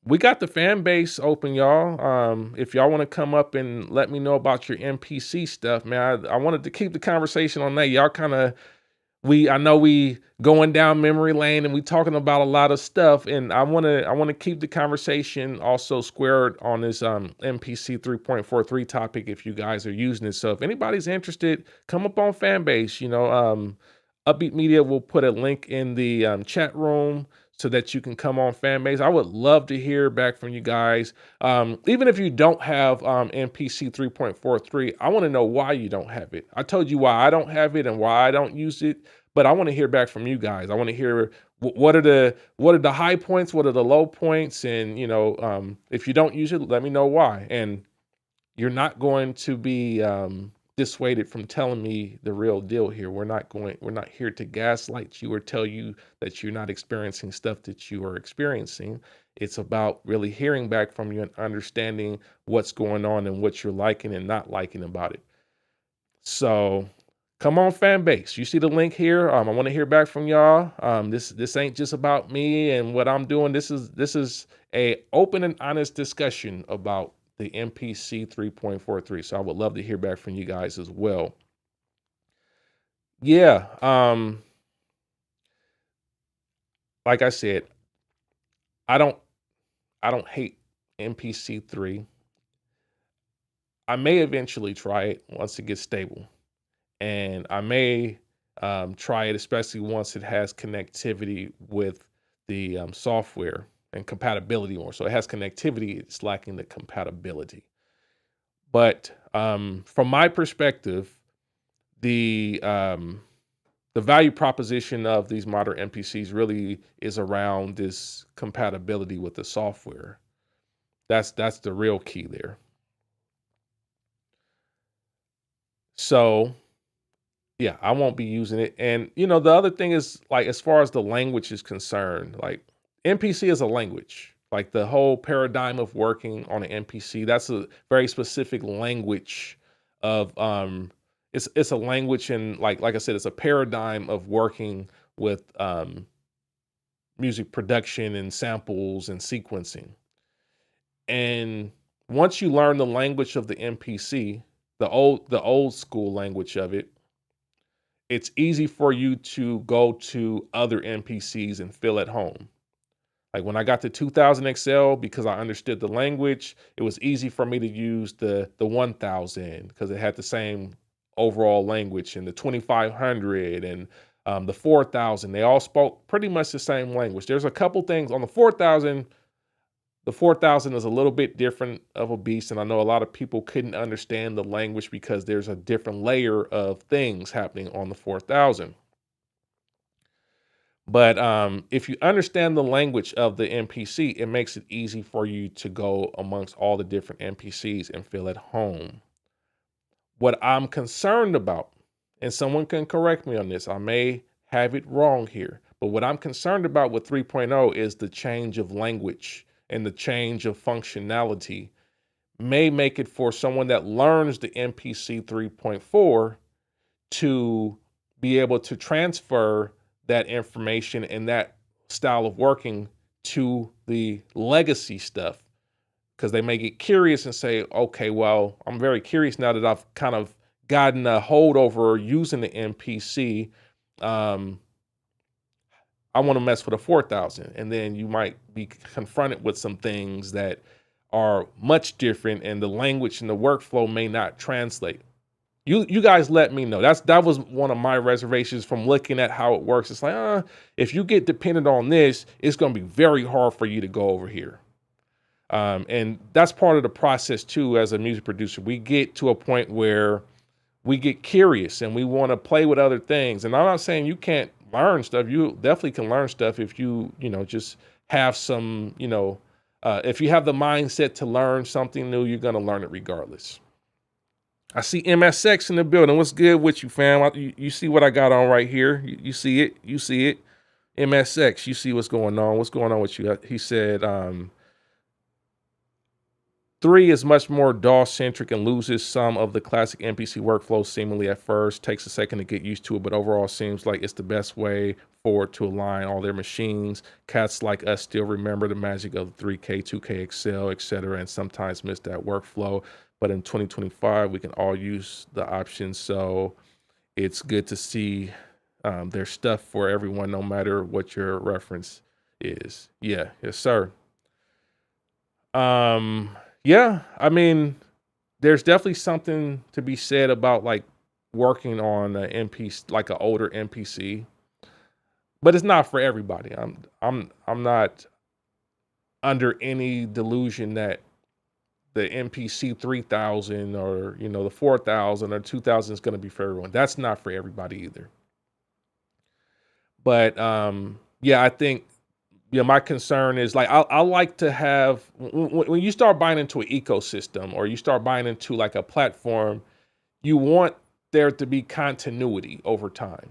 we got the fan base open, y'all. If y'all want to come up and let me know about your MPC stuff, man, I wanted to keep the conversation on that. Y'all kind of, I know we going down memory lane and we talking about a lot of stuff, and I want to keep the conversation also squared on this MPC 3.43 topic if you guys are using it. So if anybody's interested, come up on Fanbase. You know, Upbeat Media will put a link in the chat room so that you can come on Fanbase. I would love to hear back from you guys. Even if you don't have MPC 3.43, I want to know why you don't have it. I told you why I don't have it and why I don't use it, but I want to hear back from you guys. I want to hear what are the high points, what are the low points, and you know, if you don't use it, let me know why. And you're not going to be dissuaded from telling me the real deal here. We're not here to gaslight you or tell you that you're not experiencing stuff that you are experiencing. It's about really hearing back from you and understanding what's going on and what you're liking and not liking about it. So come on, Fanbase. You see the link here. I want to hear back from y'all. This ain't just about me and what I'm doing. This is a open and honest discussion about the MPC 3.43. So I would love to hear back from you guys as well. Yeah. Like I said, I don't hate MPC 3. I may eventually try it once it gets stable. And I may try it, especially once it has connectivity with the software and compatibility more. So it has connectivity, it's lacking the compatibility. But from my perspective, the value proposition of these modern MPCs really is around this compatibility with the software. That's the real key there. So yeah, I won't be using it. And you know, the other thing is, like, as far as the language is concerned, like, MPC is a language. Like, the whole paradigm of working on an MPC, that's a very specific language of it's a language, and like I said, it's a paradigm of working with music production and samples and sequencing. And once you learn the language of the MPC, the old school language of it, it's easy for you to go to other MPCs and feel at home. Like when I got the 2000 XL, because I understood the language, it was easy for me to use the 1000 because it had the same overall language, and the 2500 and the 4000. They all spoke pretty much the same language. There's a couple things on the 4000. The 4000 is a little bit different of a beast, and I know a lot of people couldn't understand the language because there's a different layer of things happening on the 4000. But if you understand the language of the MPC, it makes it easy for you to go amongst all the different MPCs and feel at home. What I'm concerned about, and someone can correct me on this, I may have it wrong here, but what I'm concerned about with 3.0 is the change of language and the change of functionality may make it for someone that learns the MPC 3.4 to be able to transfer that information and that style of working to the legacy stuff, because they may get curious and say, okay, well, I'm very curious now that I've kind of gotten a hold over using the MPC. I want to mess with a 4000. And then you might be confronted with some things that are much different, and the language and the workflow may not translate. You guys let me know. That was one of my reservations from looking at how it works. It's like, if you get dependent on this, it's going to be very hard for you to go over here. And that's part of the process too. As a music producer, we get to a point where we get curious and we want to play with other things. And I'm not saying you can't learn stuff. You definitely can learn stuff if you just have some, if you have the mindset to learn something new, you're going to learn it regardless. I see MSX in the building. What's good with you, fam? You see what I got on right here? You see it? You see it? MSX, you see what's going on? What's going on with you? He said, 3 is much more DAW-centric and loses some of the classic MPC workflow seemingly at first. Takes a second to get used to it, but overall seems like it's the best way forward to align all their machines. Cats like us still remember the magic of 3K, 2K XL, etc., and sometimes miss that workflow. But in 2025, we can all use the options, so it's good to see there's stuff for everyone, no matter what your reference is. Yeah, yes, sir. Yeah, I mean, there's definitely something to be said about like working on an MPC, like an older MPC, but it's not for everybody. I'm not under any delusion that the MPC 3000 or the 4000 or 2000 is going to be for everyone. That's not for everybody either. But yeah, I think my concern is like I like to have when you start buying into an ecosystem or you start buying into like a platform, you want there to be continuity over time.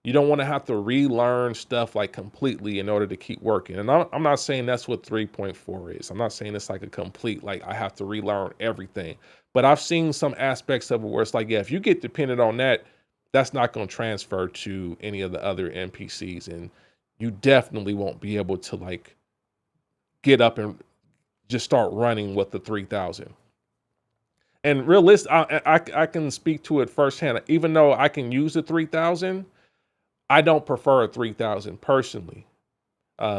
You don't want to have to relearn stuff like completely in order to keep working. And I'm not saying that's what 3.4 is. I'm not saying it's like a complete, like I have to relearn everything. But I've seen some aspects of it where it's like, yeah, if you get dependent on that, that's not going to transfer to any of the other MPCs. And you definitely won't be able to like get up and just start running with the 3000. And realistic, I can speak to it firsthand. Even though I can use the 3000, I don't prefer a 3000 personally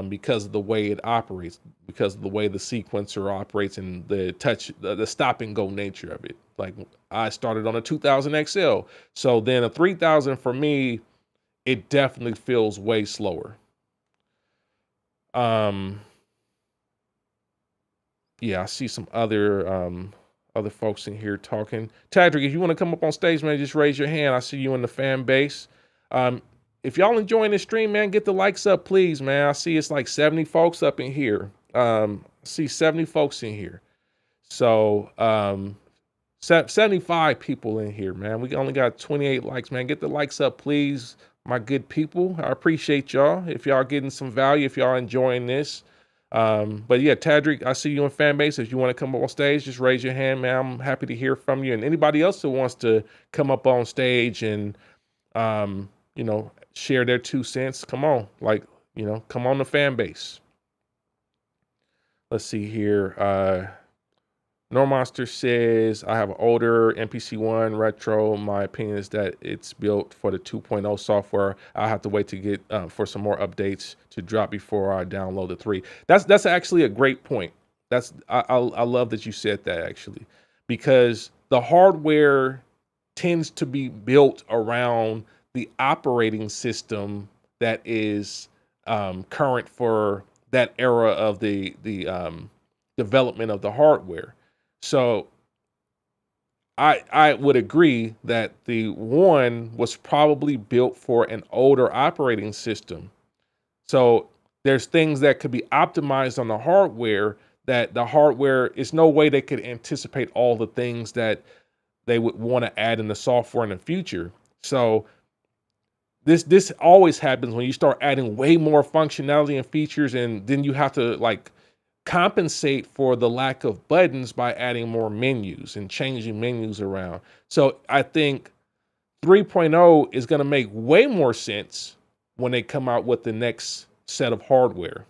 because of the way it operates, because of the way the sequencer operates and the stop and go nature of it. Like I started on a 2000 XL. So then a 3000 for me, it definitely feels way slower. Yeah, I see some other folks in here talking. Tadrick, if you want to come up on stage, man, just raise your hand. I see you in the fan base. If y'all enjoying this stream, man, get the likes up, please, man. I see it's like 70 folks up in here. I see 70 folks in here. So 75 people in here, man. We only got 28 likes, man. Get the likes up, please, my good people. I appreciate y'all. If y'all getting some value, if y'all enjoying this. But yeah, Tadrick, I see you in Fanbase. If you want to come up on stage, just raise your hand, man. I'm happy to hear from you. And anybody else who wants to come up on stage and share their 2 cents, come on. Like, come on the Fanbase. Let's see here. Normonster says, I have an older MPC One retro. My opinion is that it's built for the 2.0 software. I'll have to wait to get for some more updates to drop before I download the 3. That's actually a great point. I love that you said that, actually, because the hardware tends to be built around the operating system that is current for that era of the development of the hardware. So I would agree that the One was probably built for an older operating system. So there's things that could be optimized on the hardware that the hardware is no way they could anticipate all the things that they would want to add in the software in the future. So this always happens when you start adding way more functionality and features, and then you have to like compensate for the lack of buttons by adding more menus and changing menus around. So I think 3.0 is going to make way more sense when they come out with the next set of hardware.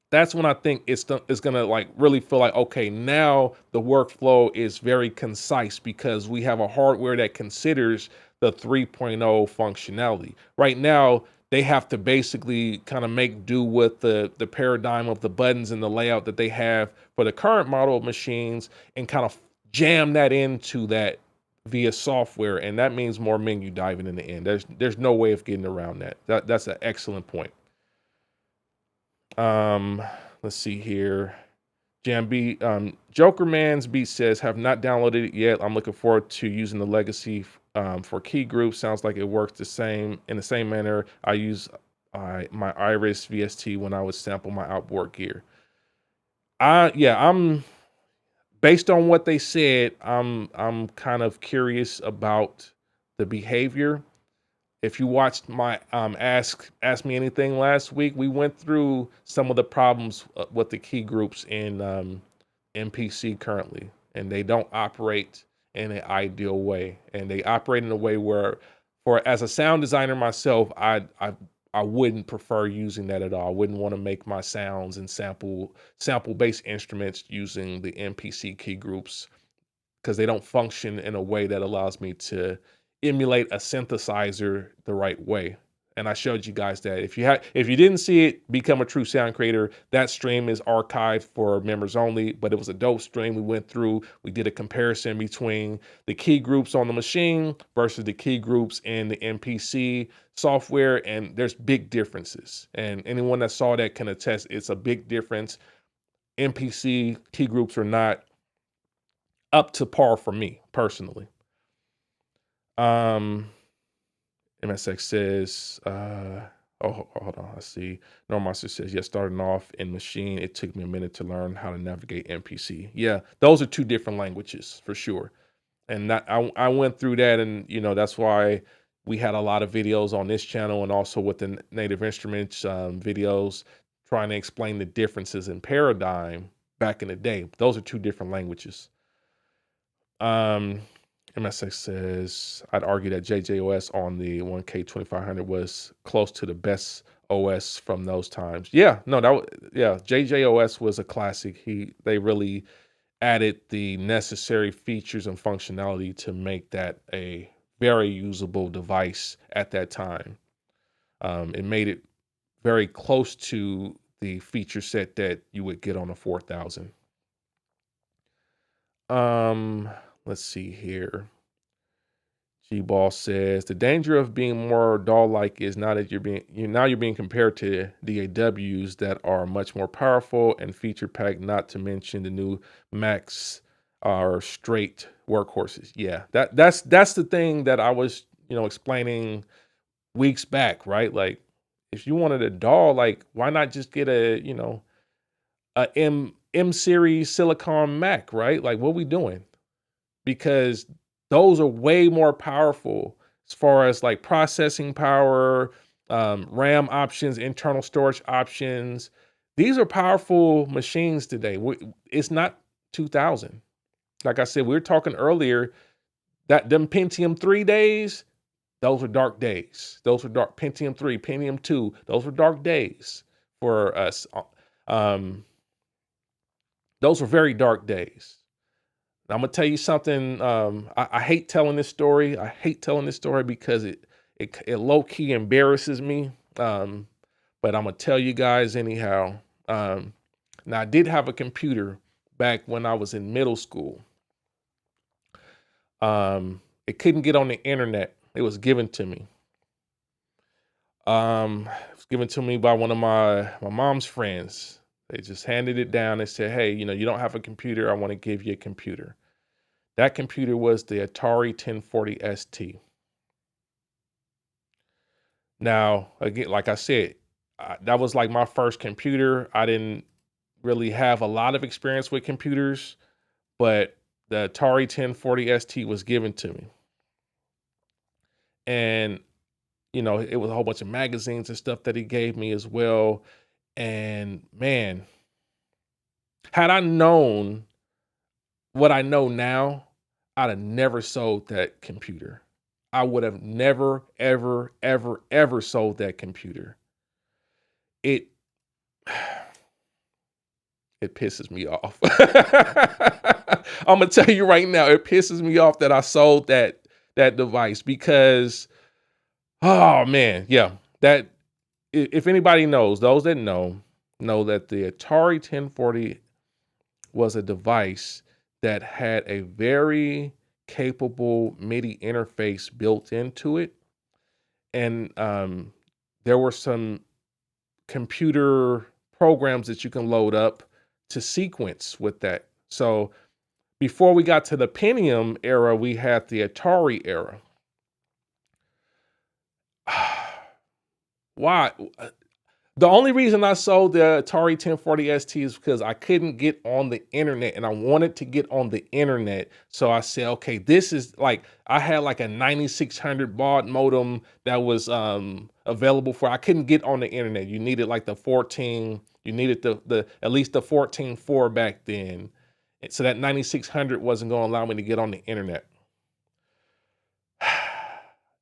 That's when I think it's going to like really feel like, okay, now the workflow is very concise because we have a hardware that considers the 3.0 functionality. Right now, they have to basically kind of make do with the paradigm of the buttons and the layout that they have for the current model of machines and kind of jam that into that via software, and that means more menu diving in the end. There's no way of getting around that. That's an excellent point. Let's see here. Jambi, Joker Man's Beat says, have not downloaded it yet. I'm looking forward to using the legacy for key groups. Sounds like it works in the same manner I use my Iris VST when I would sample my outboard gear. I'm based on what they said, I'm kind of curious about the behavior. If you watched my Ask Me Anything last week, we went through some of the problems with the key groups in MPC currently, and they don't operate in an ideal way. And they operate in a way where, as a sound designer myself, I wouldn't prefer using that at all. I wouldn't want to make my sounds and sample-based instruments using the MPC key groups, because they don't function in a way that allows me to emulate a synthesizer the right way. And I showed you guys that. If you didn't see it, Become a True Sound Creator, that stream is archived for members only, but it was a dope stream. We went through, we did a comparison between the key groups on the machine versus the key groups in the MPC software, and there's big differences. And anyone that saw that can attest it's a big difference. MPC key groups are not up to par for me personally. MSX says, hold on, let's see. Normaster says, yeah, starting off in machine, it took me a minute to learn how to navigate MPC. Yeah, those are two different languages for sure. And I went through that, and that's why we had a lot of videos on this channel and also with the Native Instruments videos trying to explain the differences in paradigm back in the day. Those are two different languages. MSX says, I'd argue that JJOS on the 1K 2500 was close to the best OS from those times. Yeah, no, JJOS was a classic. They really added the necessary features and functionality to make that a very usable device at that time. It made it very close to the feature set that you would get on a 4000. Let's see here. G-Ball says, the danger of being more DAW-like is now that you're being compared to DAWs that are much more powerful and feature-packed, not to mention the new Macs are straight workhorses. Yeah, that's the thing that I was, explaining weeks back, right? Like, if you wanted a DAW, like, why not just get a M series Silicon Mac, right? Like, what are we doing? Because those are way more powerful as far as like processing power, RAM options, internal storage options. These are powerful machines today. It's not 2000. Like I said, we were talking earlier that them Pentium 3 days, those were dark days. Those were dark. Pentium 3, Pentium 2, those were dark days for us. Those were very dark days. I'm gonna tell you something. I hate telling this story. I hate telling this story because it low key embarrasses me. But I'm gonna tell you guys anyhow. Now I did have a computer back when I was in middle school. It couldn't get on the internet. It was given to me. It was given to me by one of my mom's friends. They just handed it down and said, hey, you don't have a computer. I want to give you a computer. That computer was the Atari 1040 ST. Now, again, like I said, that was like my first computer. I didn't really have a lot of experience with computers, but the Atari 1040 ST was given to me. And, it was a whole bunch of magazines and stuff that he gave me as well. And man, had I known what I know now, I'd have never sold that computer. I would have never, ever, ever, ever sold that computer. It pisses me off. I'm gonna tell you right now, it pisses me off that I sold that device because, oh man, yeah, that if anybody knows, those that know that the Atari 1040 was a device that had a very capable MIDI interface built into it. And there were some computer programs that you can load up to sequence with that. So before we got to the Pentium era, we had the Atari era. Why? The only reason I sold the Atari 1040 ST is because I couldn't get on the internet and I wanted to get on the internet. So I said, okay, this is like, I had like a 9600 baud modem that was available for, I couldn't get on the internet. You needed like the 14, you needed the at least the 14.4 back then. So that 9600 wasn't going to allow me to get on the internet.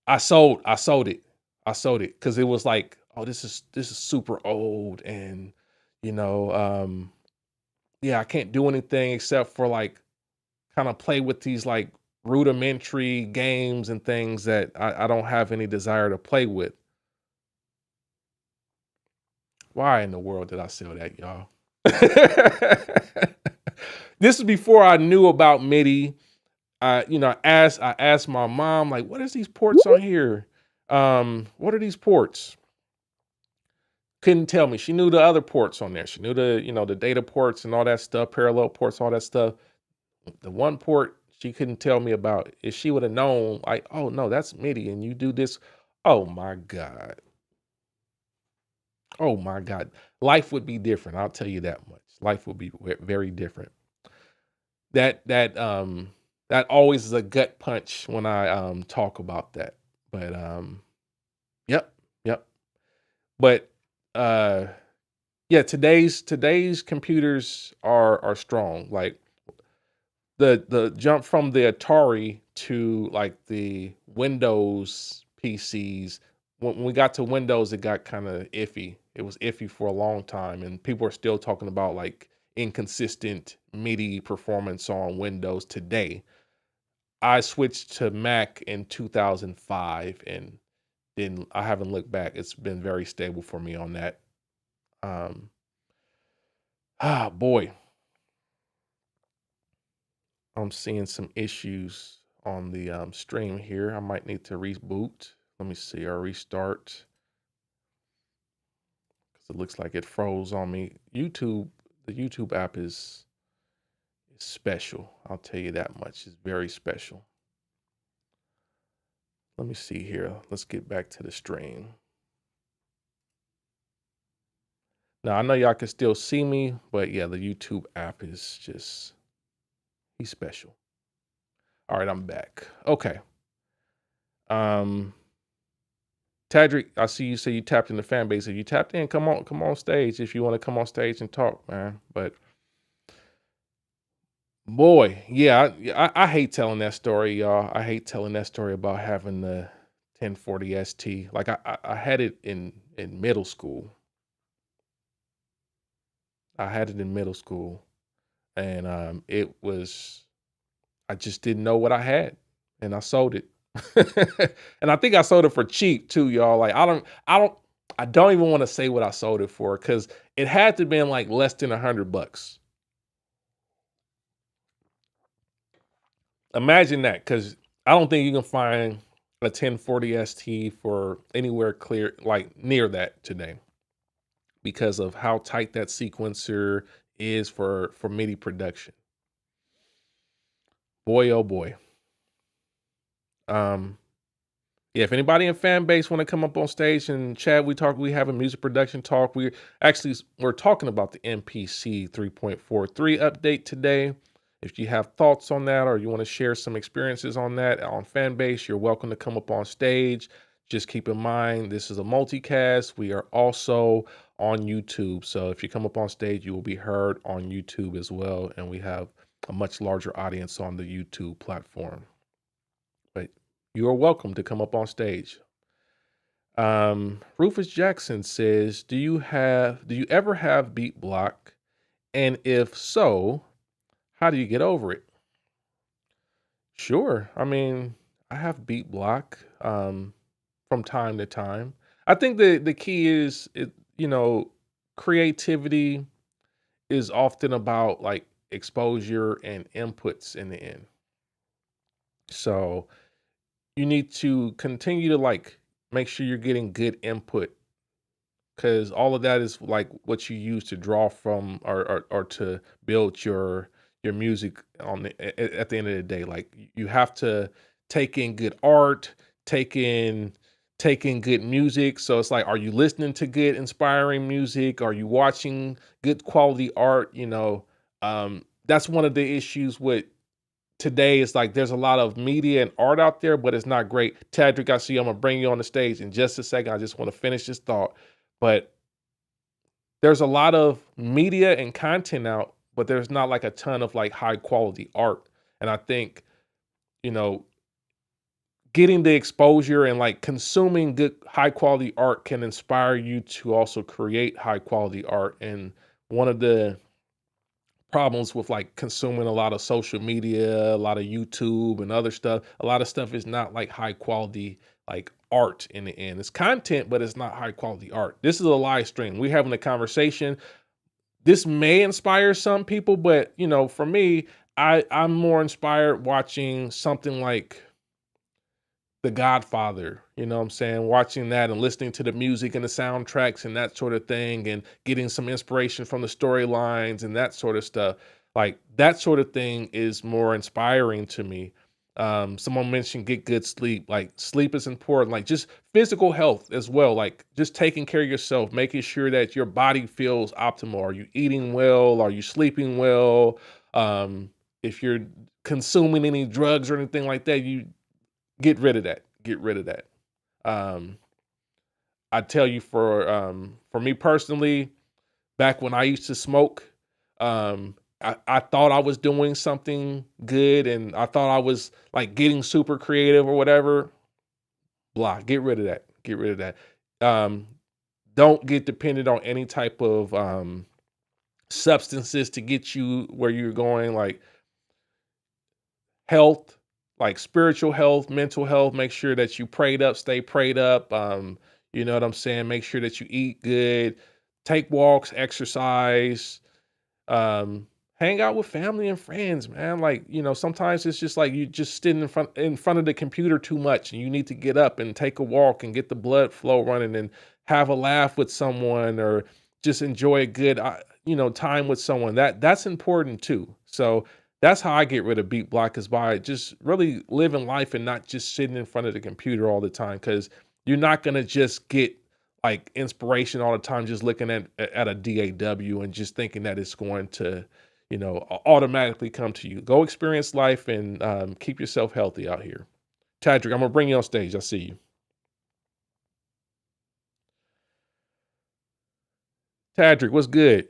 I sold it. I sold it because it was like, oh, this is super old, and yeah, I can't do anything except for like kind of play with these like rudimentary games and things that I don't have any desire to play with. Why in the world did I sell that, y'all? This is before I knew about MIDI. I asked my mom, like, what is these ports on here? What are these ports? Couldn't tell me. She knew the other ports on there. She knew the data ports and all that stuff, parallel ports, all that stuff. The one port she couldn't tell me about. If she would have known, like, oh no, that's MIDI and you do this. Oh my God. Oh my God. Life would be different. I'll tell you that much. Life would be very different. That always is a gut punch when I talk about that. But yep, yep. But yeah, today's computers are strong. Like the jump from the Atari to like the Windows PCs. When we got to Windows, it got kind of iffy. It was iffy for a long time, and people are still talking about like inconsistent MIDI performance on Windows today. I switched to Mac in 2005, and then I haven't looked back. It's been very stable for me on that. Boy, I'm seeing some issues on the stream here. I might need to reboot. Let me see, or restart. Because it looks like it froze on me. The YouTube app is special. I'll tell you that much. It's very special. Let me see here. Let's get back to the stream. Now, I know y'all can still see me, but yeah, the YouTube app is just, he's special. All right, I'm back. Okay. Tadrick, I see you say you tapped in the fan base. If you tapped in, come on stage if you want to come on stage and talk, man. But boy, yeah, I hate telling that story, y'all. I hate telling that story about having the 1040 ST. Like I had it in middle school. I had it in middle school, and I just didn't know what I had, and I sold it. And I think I sold it for cheap too, y'all. Like I don't even want to say what I sold it for because it had to been like less than $100. Imagine that, because I don't think you can find a 1040 ST for anywhere clear like near that today because of how tight that sequencer is for MIDI production. Boy, oh boy. Yeah, if anybody in Fanbase want to come up on stage and chat, we have a music production talk. We're talking about the MPC 3.43 update today. If you have thoughts on that or you want to share some experiences on that on Fanbase, you're welcome to come up on stage. Just keep in mind, this is a multicast. We are also on YouTube. So if you come up on stage, you will be heard on YouTube as well. And we have a much larger audience on the YouTube platform. But you are welcome to come up on stage. Rufus Jackson says, do you ever have beat block? And if so, how do you get over it? Sure. I mean, I have beat block from time to time. I think the key is creativity is often about like exposure and inputs in the end. So you need to continue to like make sure you're getting good input, because all of that is like what you use to draw from, or to build your music on at the end of the day. Like you have to take in good art, take in good music. So it's like, are you listening to good inspiring music? Are you watching good quality art? That's one of the issues with today. Is like there's a lot of media and art out there, but it's not great. Tadrick, I see I'm gonna bring you on the stage in just a second. I just want to finish this thought. But there's a lot of media and content out, but there's not like a ton of like high quality art. And I think, you know, getting the exposure and like consuming good high quality art can inspire you to also create high quality art. And one of the problems with like consuming a lot of social media, a lot of YouTube and other stuff, a lot of stuff is not like high quality like art in the end. It's content, but it's not high quality art. This is a live stream. We're having a conversation. This may inspire some people, but for me, I'm more inspired watching something like The Godfather, you know what I'm saying? Watching that and listening to the music and the soundtracks and that sort of thing, and getting some inspiration from the storylines and that sort of stuff. Like that sort of thing is more inspiring to me. Someone mentioned get good sleep. Like sleep is important. Like just physical health as well. Like just taking care of yourself, making sure that your body feels optimal. Are you eating well? Are you sleeping well? If you're consuming any drugs or anything like that, you get rid of that. Get rid of that. Um, I tell you, for me personally, back when I used to smoke, I thought I was doing something good, and I thought I was like getting super creative or whatever. Blah. Get rid of that. Get rid of that. Um, don't get dependent on any type of substances to get you where you're going. Like health, like spiritual health, mental health. Make sure that you prayed up, stay prayed up. You know what I'm saying? Make sure that you eat good, take walks, exercise, um, hang out with family and friends, man. Like, sometimes it's just like you just sitting in front of the computer too much, and you need to get up and take a walk and get the blood flow running and have a laugh with someone, or just enjoy a good time with someone. That's important too. So that's how I get rid of beat block, is by just really living life and not just sitting in front of the computer all the time, because you're not gonna just get like inspiration all the time just looking at a DAW and just thinking that it's going to automatically come to you. Go experience life and keep yourself healthy out here. Tadrick, I'm gonna bring you on stage. I see you. Tadrick, what's good?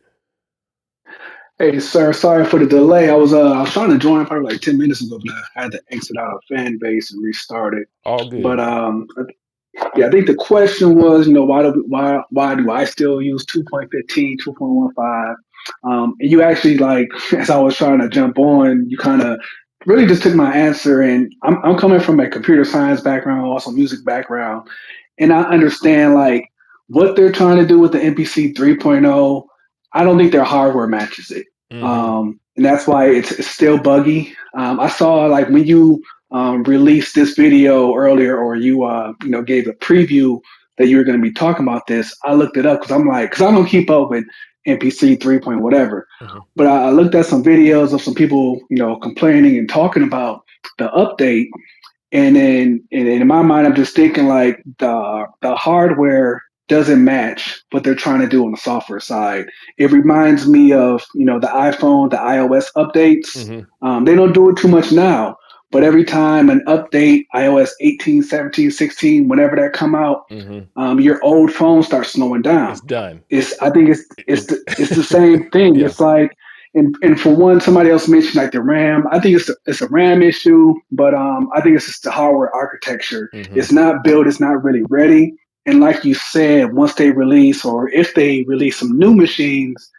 Hey, sir, sorry for the delay. I was trying to join probably like 10 minutes ago, but I had to exit out of Fanbase and restart it. All But good. yeah, I think the question was, why do I still use 2.15, 2.15? And you actually like as I was trying to jump on, you kind of really just took my answer. And I'm coming from a computer science background, also music background, and I understand like what they're trying to do with the MPC 3.0. I don't think their hardware matches it, Mm-hmm. and that's why it's still buggy. I saw like when you released this video earlier, or you gave a preview that you were going to be talking about this. I looked it up because I'm like, because I don't keep up with MPC 3. Whatever, Mm-hmm. but I looked at some videos of some people complaining and talking about the update, and then and in my mind, I'm just thinking like the hardware doesn't match what they're trying to do on the software side. It reminds me of the iPhone, the iOS updates. Mm-hmm. They don't do it too much now, but every time an update, iOS 18, 17, 16, whenever that come out, Mm-hmm. your old phone starts slowing down. It's done. It's I think it's the same thing. Yeah. It's like and for one, somebody else mentioned like the RAM. I think it's a RAM issue, but I think it's just the hardware architecture. Mm-hmm. It's not built. It's not really ready. And like you said, once they release, or if they release some new machines,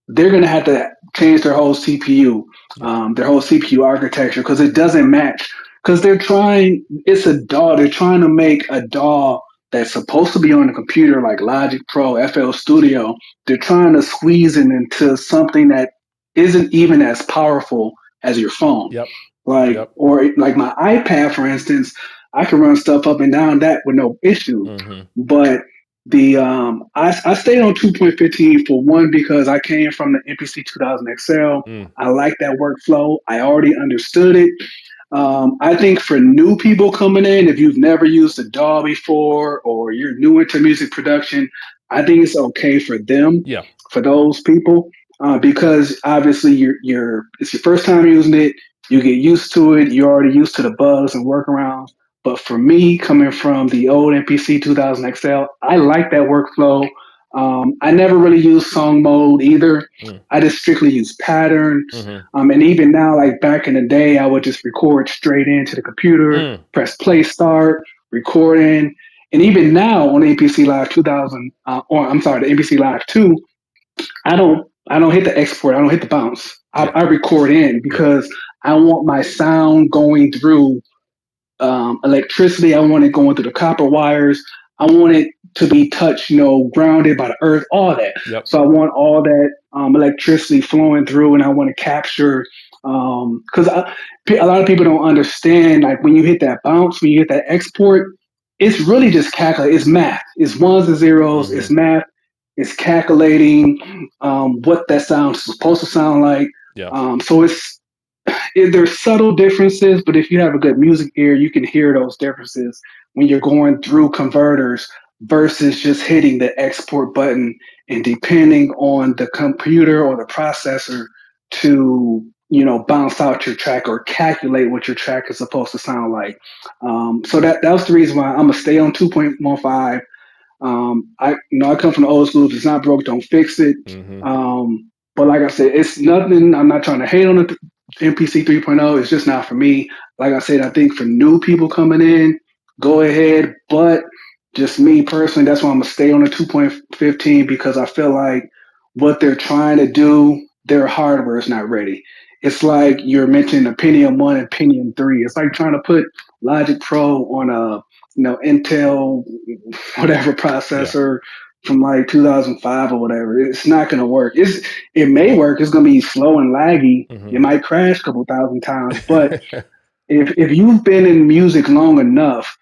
they're going to have to change their whole CPU, Yeah. their whole CPU architecture, because it doesn't match. Because they're trying, it's a DAW. They're trying to make a DAW that's supposed to be on a computer like Logic Pro, FL Studio. They're trying to squeeze it into something that isn't even as powerful as your phone. Yep. Like, Yep. or like my iPad, for instance, I can run stuff up and down that with no issue. Mm-hmm. But I stayed on 2.15 for one because I came from the MPC 2000 XL. Mm. I like that workflow. I already understood it. I think for new people coming in, if you've never used a DAW before or you're new into music production, I think it's okay for them, Yeah. for those people, because obviously it's your first time using it. You get used to it. You're already used to the bugs and workarounds. But for me, coming from the old MPC 2000 XL, I like that workflow. I never really used song mode either. Mm. I just strictly use patterns. Mm-hmm. And even now, like back in the day, I would just record straight into the computer, Mm. press play start, recording. And even now on MPC Live 2000, or I'm sorry, the MPC Live 2, I don't hit the export. I don't hit the bounce. Yeah. I record in Yeah. because I want my sound going through electricity. I want it going through the copper wires. I want it to be touched, grounded by the earth, all that. Yep. So I want all that electricity flowing through, and I want to capture. Because a lot of people don't understand, like when you hit that bounce, when you hit that export, it's really just calculate. It's math. It's ones and zeros. Mm-hmm. It's math. It's calculating what that sound is supposed to sound like. Yeah. So there's subtle differences, but if you have a good music ear, you can hear those differences when you're going through converters versus just hitting the export button and depending on the computer or the processor to bounce out your track or calculate what your track is supposed to sound like. So that was the reason why I'm gonna stay on 2.15. I come from the old school. If it's not broke, don't fix it. Mm-hmm. But like I said, it's nothing. I'm not trying to hate on it. MPC 3.0 is just not for me. Like I said, I think for new people coming in, go ahead. But just me personally, that's why I'm gonna stay on the 2.15 because I feel like what they're trying to do, their hardware is not ready. It's like you're mentioning a Pentium 1 and Pentium 3. It's like trying to put Logic Pro on a Intel whatever Yeah. processor from like 2005 or whatever. It's not going to work. It may work. It's going to be slow and laggy. Mm-hmm. It might crash a couple thousand times. But if you've been in music long enough,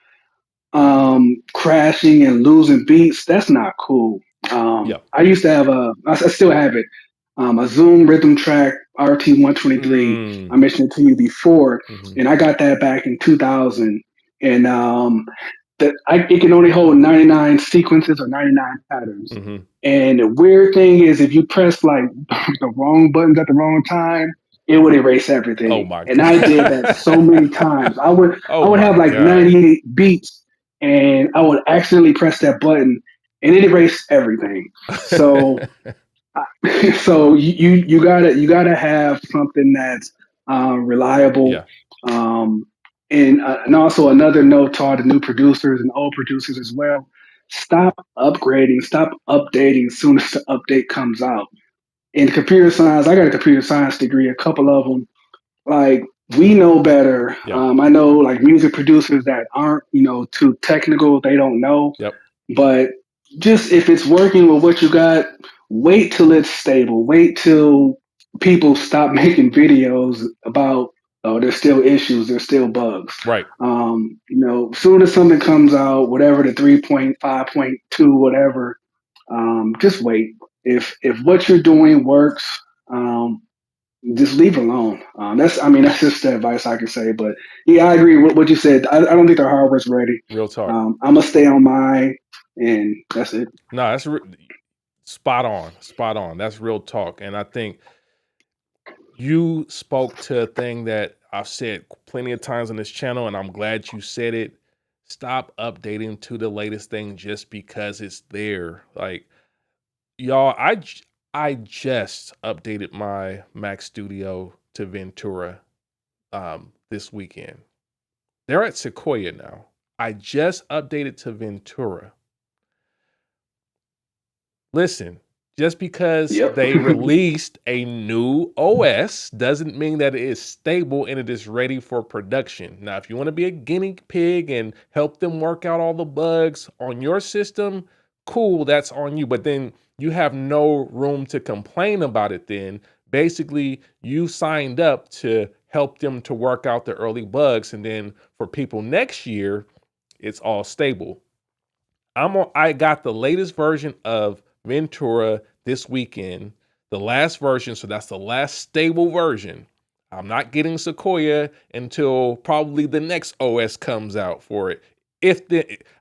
crashing and losing beats, that's not cool. Yeah. I used to have I still have it, a Zoom rhythm track RT123. Mm. I mentioned it to you before, Mm-hmm. and I got that back in 2000. And it can only hold 99 sequences or 99 patterns. Mm-hmm. And the weird thing is, if you press like the wrong buttons at the wrong time, it would erase Oh everything. my And I did that god. so many times. I would Oh I would my have like god. 98 beats, and I would accidentally press that button, and it erased everything. So so you gotta have something that's reliable. Yeah. Um, and also another note to all the new producers and old producers as well: stop upgrading, stop updating as soon as the update comes out. In computer science, I got a computer science degree, a couple of them. Like we know better. Yeah. I know like music producers that aren't too technical, they don't know, Yep. but just if it's working with what you got, wait till it's stable. Wait till people stop making videos about, oh, there's still issues, there's still bugs. Right. Soon as something comes out, whatever the 3.5.2, whatever, just wait. If what you're doing works, just leave it alone. That's just the advice I can say. But yeah, I agree with what you said. I don't think their hardware's ready. Real talk. I'm gonna stay on mine, and that's it. No, that's spot on. Spot on. That's real talk. And I think you spoke to a thing that I've said plenty of times on this channel, and I'm glad you said it. Stop updating to the latest thing just because it's there. Like, y'all, I just updated my Mac Studio to Ventura this weekend. They're at Sequoia now. I just updated to Ventura. Listen, just because Yep. they released a new OS doesn't mean that it is stable and it is ready for production. Now, if you want to be a guinea pig and help them work out all the bugs on your system, cool, that's on you. But then you have no room to complain about it then. Basically, you signed up to help them to work out the early bugs. And then for people next year, it's all stable. I got the latest version of Ventura this weekend, the last version. So that's the last stable version. I'm not getting Sequoia until probably the next OS comes out for it.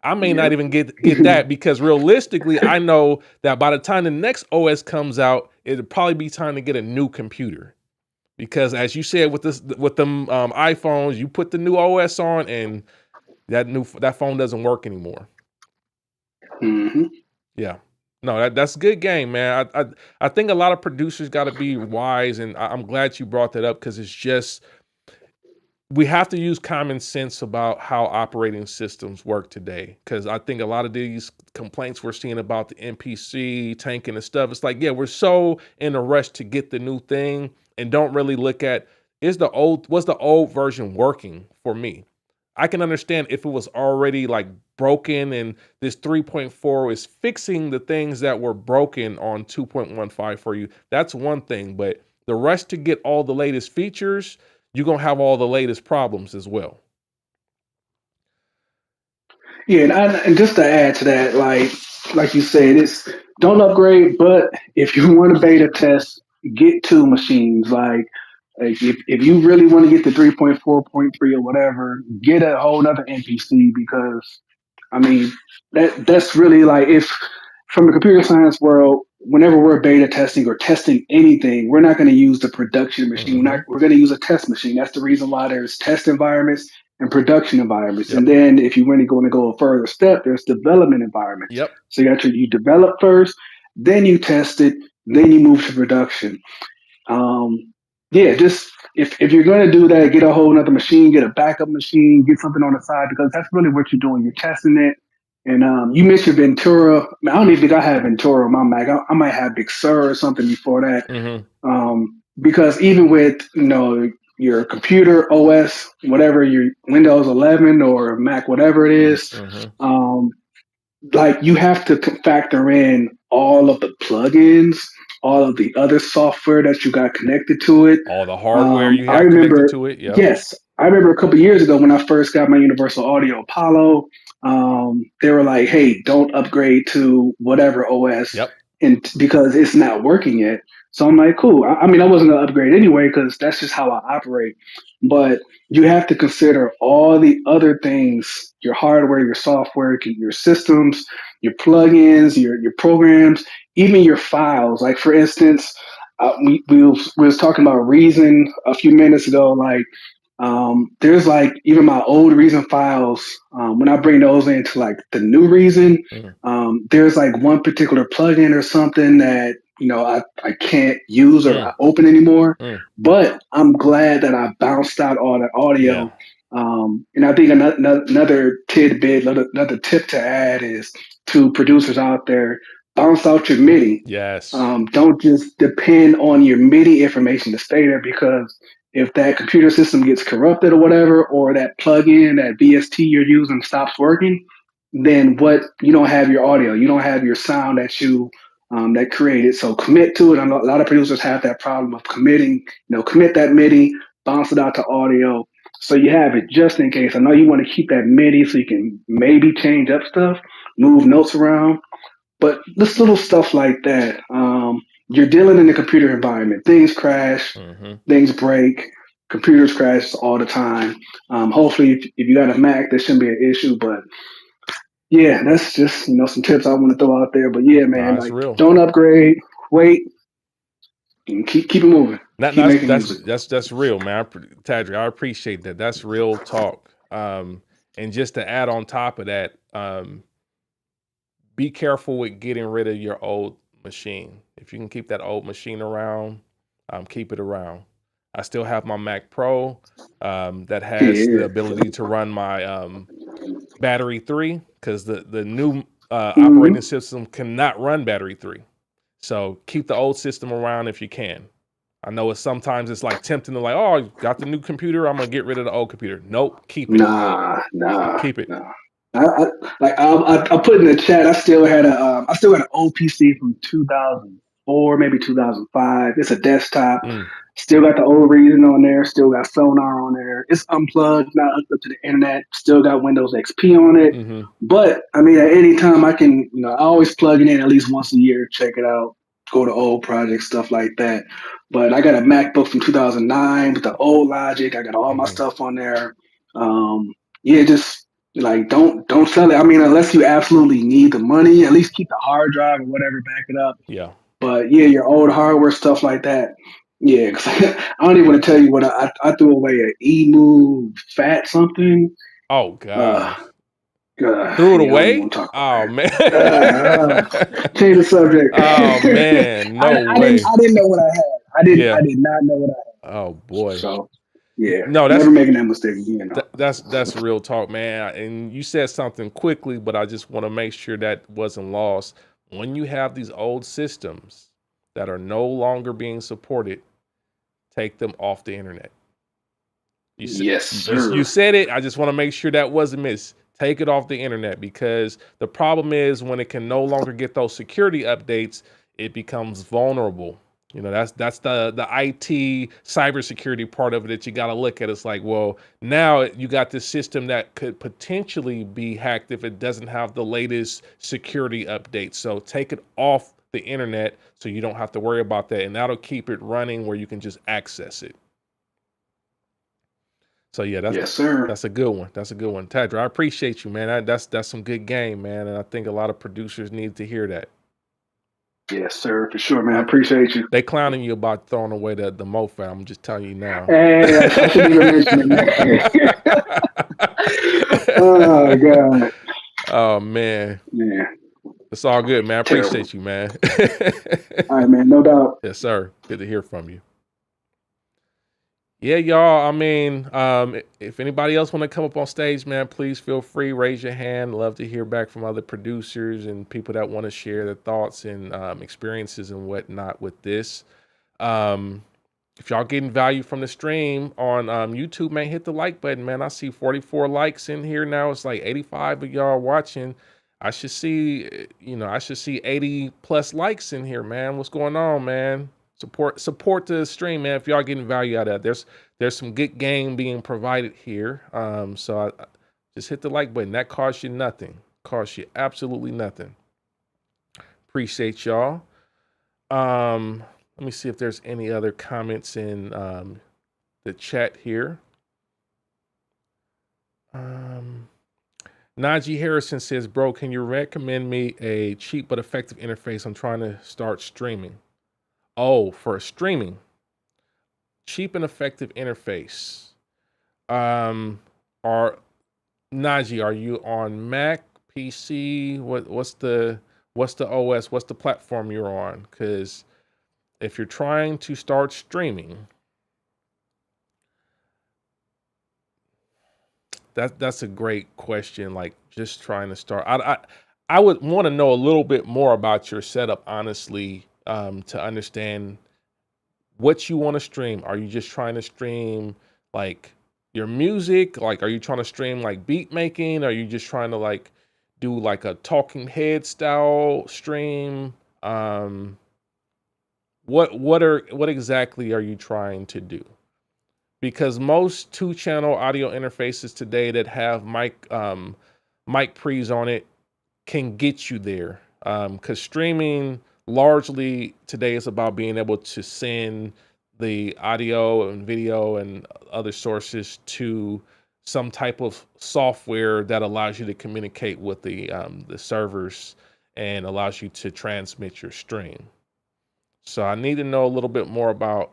I may not even get that, because realistically, I know that by the time the next OS comes out, it'll probably be time to get a new computer. Because as you said, with them iPhones, you put the new OS on and that phone doesn't work anymore. Yeah. No, that's a good game, man. I think a lot of producers got to be wise, and I'm glad you brought that up, because it's just, we have to use common sense about how operating systems work today. Because I think a lot of these complaints we're seeing about the MPC tanking and stuff, it's like, yeah, we're so in a rush to get the new thing and don't really look at, was the old version working for me? I can understand if it was already like broken and this 3.4 is fixing the things that were broken on 2.15 for you. That's one thing, but the rush to get all the latest features, you're going to have all the latest problems as well. Yeah, and just to add to that, like you said, it's don't upgrade, but if you want to beta test, get two machines. Like if you really want to get the 3.4.3 or whatever, get a whole other MPC, because I mean that's really like, if from the computer science world, whenever we're beta testing or testing anything, we're not going to use the production machine. We're going to use a test machine. That's the reason why there's test environments and production environments. Yep. And then if you really want to go a further step, there's development environments. Yep. So you develop first, then you test it, then you move to production. Yeah, just if you're going to do that, get a whole other machine, get a backup machine, get something on the side, because that's really what you're doing. You're testing it. And you mentioned Ventura. I don't even think I have Ventura on my Mac. I might have Big Sur or something before that. Because even with your computer OS, whatever, your Windows 11 or Mac, whatever it is, like you have to factor in all of the plugins, all of the other software that you got connected to it, all the hardware you have connected to it. Yep. Yes, I remember a couple of years ago when I first got my Universal Audio Apollo. They were like, "Hey, don't upgrade to whatever OS," and because it's not working yet. So I'm like, "Cool." I mean, I wasn't gonna upgrade anyway because that's just how I operate. But you have to consider all the other things: your hardware, your software, your systems, your plugins, your programs, even your files. Like for instance, we was talking about Reason a few minutes ago. Like there's like even my old Reason files. When I bring those into like the new Reason, there's like one particular plugin or something that I can't use or open anymore. But I'm glad that I bounced out all that audio. And I think another tidbit, another tip to add is to producers out there: bounce out your MIDI. Yes. Don't just depend on your MIDI information to stay there, because if that computer system gets corrupted or whatever, or that plugin, that VST you're using stops working, then you don't have your audio, you don't have your sound that you that created. So commit to it. A lot of producers have that problem of committing. Commit that MIDI, bounce it out to audio, so you have it just in case. I know you want to keep that MIDI so you can maybe change up stuff, move notes around, but this little stuff like that. You're dealing in the computer environment. Things crash, things break, computers crash all the time. Hopefully, if you got a Mac, there shouldn't be an issue. But yeah, that's just some tips I want to throw out there. But yeah, man, don't upgrade. Wait, and keep it moving. That's real, man. Tadric, I appreciate that. That's real talk. And just to add on top of that, be careful with getting rid of your old machine. If you can keep that old machine around, keep it around. I still have my Mac Pro that has the ability to run my battery 3, because the new operating system cannot run battery 3. So keep the old system around if you can. I know sometimes it's like tempting to like, oh, got the new computer, I'm gonna get rid of the old computer. Nope, keep it. Nah, keep it. Nah. I put in the chat. I still had an old PC from 2000. 2004, maybe 2005. It's a desktop. Mm, Still got the old Reason on there. Still got Sonar on there. It's unplugged, not hooked up to the internet. Still got Windows XP on it. mm-hmm. But I mean, at any time, I can, I always plug it in at least once a year, check it out, go to old projects, stuff like that. But I got a MacBook from 2009 with the old Logic. I got all my Mm-hmm. stuff on there. Yeah, just like don't sell it. I mean, unless you absolutely need the money, at least keep the hard drive or whatever, back it up. Yeah. But yeah, your old hardware stuff like that. Yeah, 'cause I don't even want to tell you what I threw away an eMove Fat something. Oh Uh, gosh. yeah, Threw I it don't even away? want to talk Oh man. about that. Change the subject. Oh man, I, no I didn't way. I didn't know what I had. I Yeah. did not know what I Oh had. boy. So yeah, No, never making that mistake again. No. that's real talk, man. And you said something quickly, but I just want to make sure that wasn't lost. When you have these old systems that are no longer being supported, take them off the internet. Yes, You sir. said it. I just want to make sure that wasn't missed. Take it off the internet, because the problem is when it can no longer get those security updates, it becomes vulnerable. That's the IT cybersecurity part of it that you got to look at. It's like, well, now you got this system that could potentially be hacked if it doesn't have the latest security updates. So take it off the internet so you don't have to worry about that, and that'll keep it running where you can just access it. So yeah, Yes, sir. that's a good one. That's a good one, Tadra. I appreciate you, man. That's some good game, man. And I think a lot of producers need to hear that. Yes, sir. For sure, man. I Uh, appreciate you. they clowning you about throwing away the MoFab. I'm just telling you now. Hey, I shouldn't even mention it. Oh God. Oh man, Yeah. it's all good, man. I Terrible. appreciate you, man. All right, man. No doubt. Yes, sir. Good to hear from you. Yeah, y'all. I mean, if anybody else want to come up on stage, man, please feel free. Raise your hand. Love to hear back from other producers and people that want to share their thoughts and experiences and whatnot with this. Um, if y'all getting value from the stream on YouTube, man, hit the like button, man. I see 44 likes in here now. It's like 85 of y'all watching. I should see, I should see 80 plus likes in here, man. What's going on, man? Support the stream, man. If y'all getting value out of that, there's some good game being provided here. So I just hit the like button. That costs you nothing. Costs you absolutely nothing. Appreciate y'all. Let me see if there's any other comments in the chat here. Najee Harrison says, bro, can you recommend me a cheap but effective interface? I'm trying to start streaming. Oh, for streaming. Cheap and effective interface. Are Najee, are you on Mac, PC? What's the OS? What's the platform you're on? Because if you're trying to start streaming, that's a great question. Like, just trying to start. I would want to know a little bit more about your setup, honestly, to understand what you want to stream. Are you just trying to stream like your music? Like, are you trying to stream like beat making? Are you just trying to like do like a talking head style stream? What exactly are you trying to do? Because most 2-channel audio interfaces today that have mic pre's on it can get you there. Because streaming largely today is about being able to send the audio and video and other sources to some type of software that allows you to communicate with the servers and allows you to transmit your stream. So I need to know a little bit more about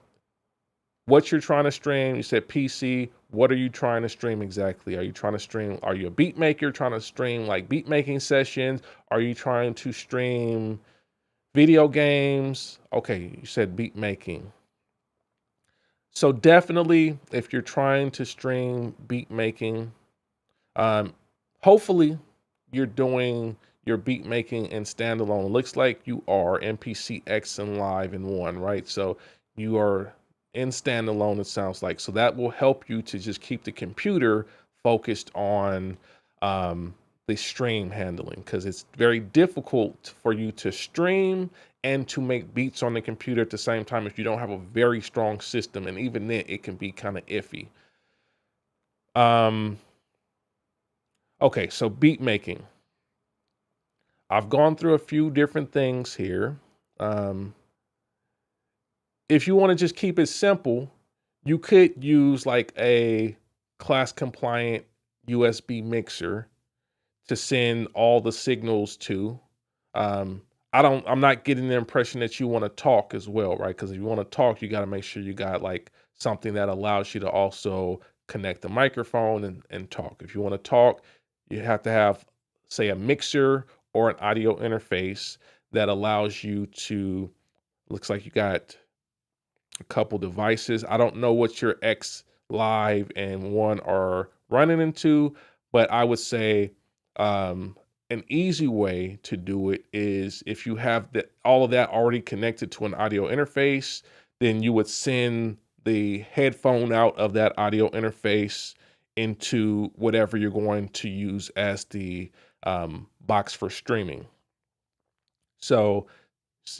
what you're trying to stream. You said PC. What are you trying to stream exactly? Are you trying to stream? Are you a beat maker trying to stream like beat making sessions? Are you trying to stream video games? Okay, you said beat making. So definitely, if you're trying to stream beat making, hopefully you're doing your beat making in standalone. It looks like you are MPC X and Live in one, right? So you are in standalone, it sounds like. So that will help you to just keep the computer focused on the stream handling, because it's very difficult for you to stream and to make beats on the computer at the same time if you don't have a very strong system, and even then it can be kind of iffy. Okay, so beat making. I've gone through a few different things here. If you want to just keep it simple, you could use like a class compliant USB mixer to send all the signals to. I'm not getting the impression that you want to talk as well, right? Because if you want to talk, you got to make sure you got like something that allows you to also connect the microphone and talk. If you want to talk, you have to have, say, a mixer or an audio interface that allows you to, looks like you got a couple devices. I don't know what your X Live and One are running into, but I would say an easy way to do it is if you have all of that already connected to an audio interface, then you would send the headphone out of that audio interface into whatever you're going to use as the box for streaming. So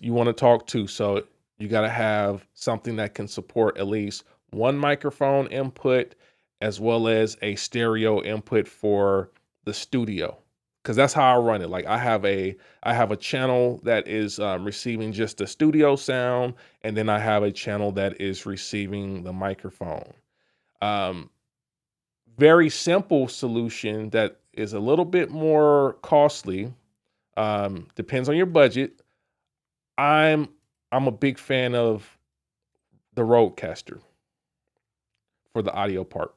you want to talk to, so you got to have something that can support at least one microphone input as well as a stereo input for the studio, because that's how I run it. Like I have a channel that is receiving just the studio sound, and then I have a channel that is receiving the microphone. Um, Very simple solution that is a little bit more costly. Depends on your budget. I'm I'm a big fan of the Rodecaster for the audio part.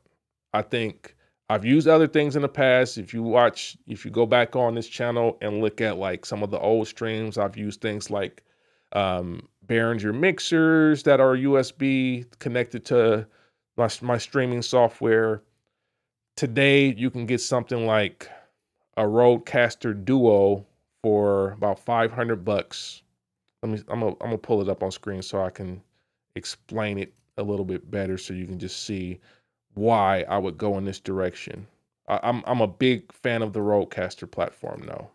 I think I've used other things in the past. If you go back on this channel and look at like some of the old streams, I've used things like Behringer mixers that are USB connected to my streaming software. Today, you can get something like a Rodecaster Duo for about $500. I'm gonna pull it up on screen so I can explain it a little bit better so you can just see why I would go in this direction. I'm a big fan of the Rodecaster platform now.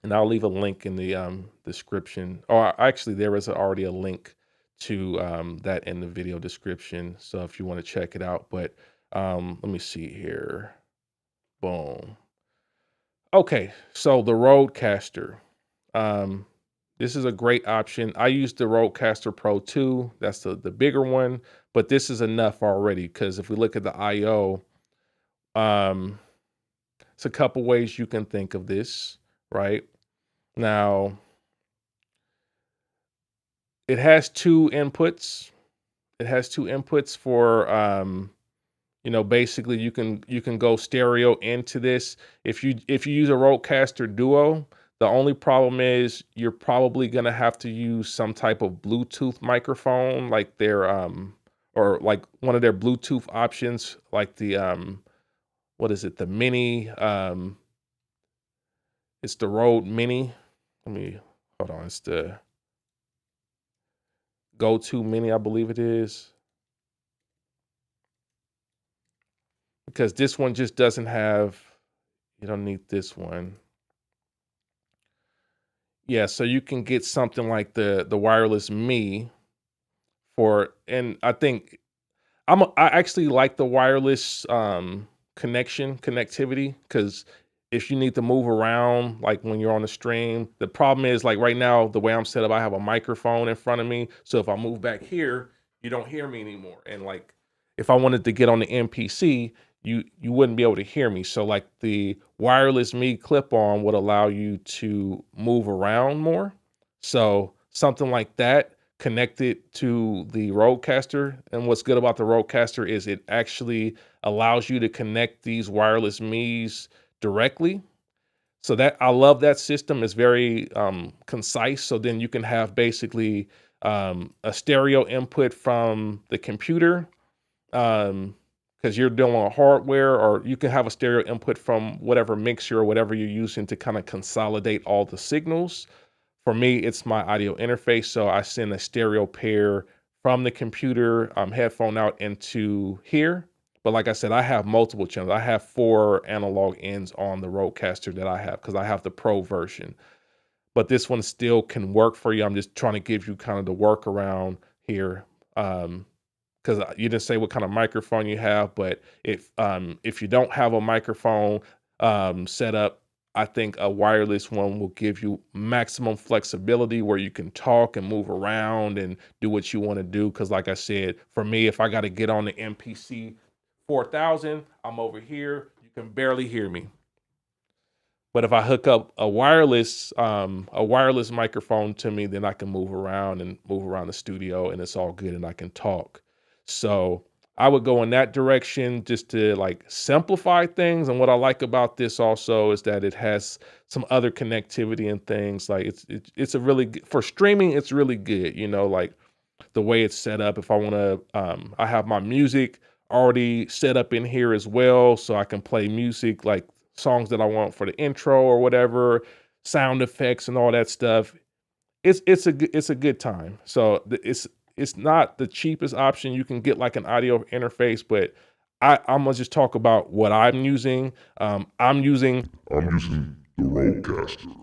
And I'll leave a link in the description. Or actually, there is already a link to that in the video description. So if you want to check it out, but let me see here. Boom. Okay, so the Rodecaster. This is a great option. I use the Rodecaster Pro 2. That's the bigger one, but this is enough already because if we look at the I/O, it's a couple ways you can think of this, right? Now, it has two inputs. It has two inputs for basically you can go stereo into this. If you use a Rodecaster Duo, the only problem is you're probably gonna have to use some type of Bluetooth microphone, like their or like one of their Bluetooth options, like the what is it, the Mini, it's the Rode Mini. Let me hold on, it's the Go-To Mini, I believe it is. Because this one just doesn't have, you don't need this one. Yeah, so you can get something like the wireless Me for, and I think I actually like the wireless connectivity, because if you need to move around like when you're on the stream, the problem is like right now the way I'm set up, I have a microphone in front of me, so if I move back here, you don't hear me anymore. And like if I wanted to get on the MPC, you wouldn't be able to hear me. So like the wireless Me clip-on would allow you to move around more. So something like that connected to the Rodecaster. And what's good about the Rodecaster is it actually allows you to connect these wireless Me's directly. So that I love that system. It's very concise. So then you can have basically a stereo input from the computer, because you're dealing with hardware, or you can have a stereo input from whatever mixer or whatever you're using to kind of consolidate all the signals. For me, it's my audio interface, so I send a stereo pair from the computer headphone out into here, But like I said, I have multiple channels. I have 4 analog ends on the Rodecaster that I have because I have the Pro version. But this one still can work for you. I'm just trying to give you kind of the workaround here. Because you didn't say what kind of microphone you have, but if you don't have a microphone set up, I think a wireless one will give you maximum flexibility where you can talk and move around and do what you want to do. Because like I said, for me, if I got to get on the MPC 4000, I'm over here. You can barely hear me. But if I hook up a wireless microphone to me, then I can move around the studio and it's all good and I can talk. So I would go in that direction just to like simplify things. And what I like about this also is that it has some other connectivity and things. Like it's a really good, for streaming, it's really good, you know, like the way it's set up. If I want to, I have my music already set up in here as well, so I can play music like songs that I want for the intro or whatever, sound effects and all that stuff. It's a good time. So it's not the cheapest option. You can get like an audio interface, but I'm gonna just talk about what I'm using. I'm using the Rodecaster.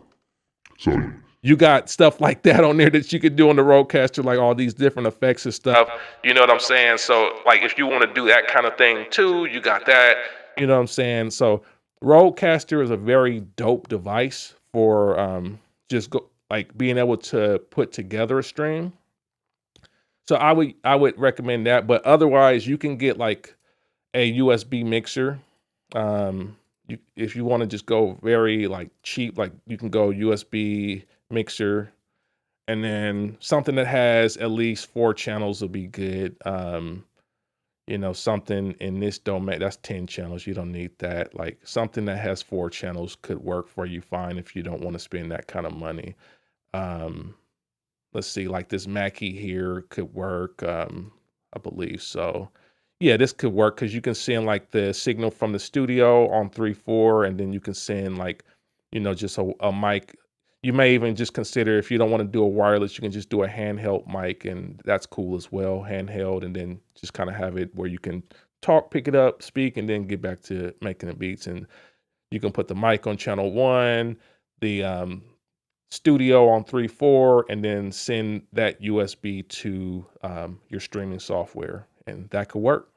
So you got stuff like that on there that you could do on the Rodecaster, like all these different effects and stuff. You know what I'm saying? So like if you want to do that kind of thing too, you got that. You know what I'm saying? So Rodecaster is a very dope device for just like being able to put together a stream. So I would recommend that, but otherwise you can get like a USB mixer. If you want to just go very like cheap, like you can go USB mixer, and then something that has at least 4 channels will be good. You know, something in this domain that's 10 channels. You don't need that. Like something that has 4 channels could work for you fine if you don't want to spend that kind of money. Um, let's see, like this Mackie here could work. I believe so. Yeah, this could work because you can send like the signal from the studio on 3.4, and then you can send like, you know, just a mic. You may even just consider if you don't want to do a wireless, you can just do a handheld mic, and that's cool as well, handheld, and then just kind of have it where you can talk, pick it up, speak, and then get back to making the beats. And you can put the mic on channel 1, the studio on 3.4, and then send that USB to your streaming software, and that could work.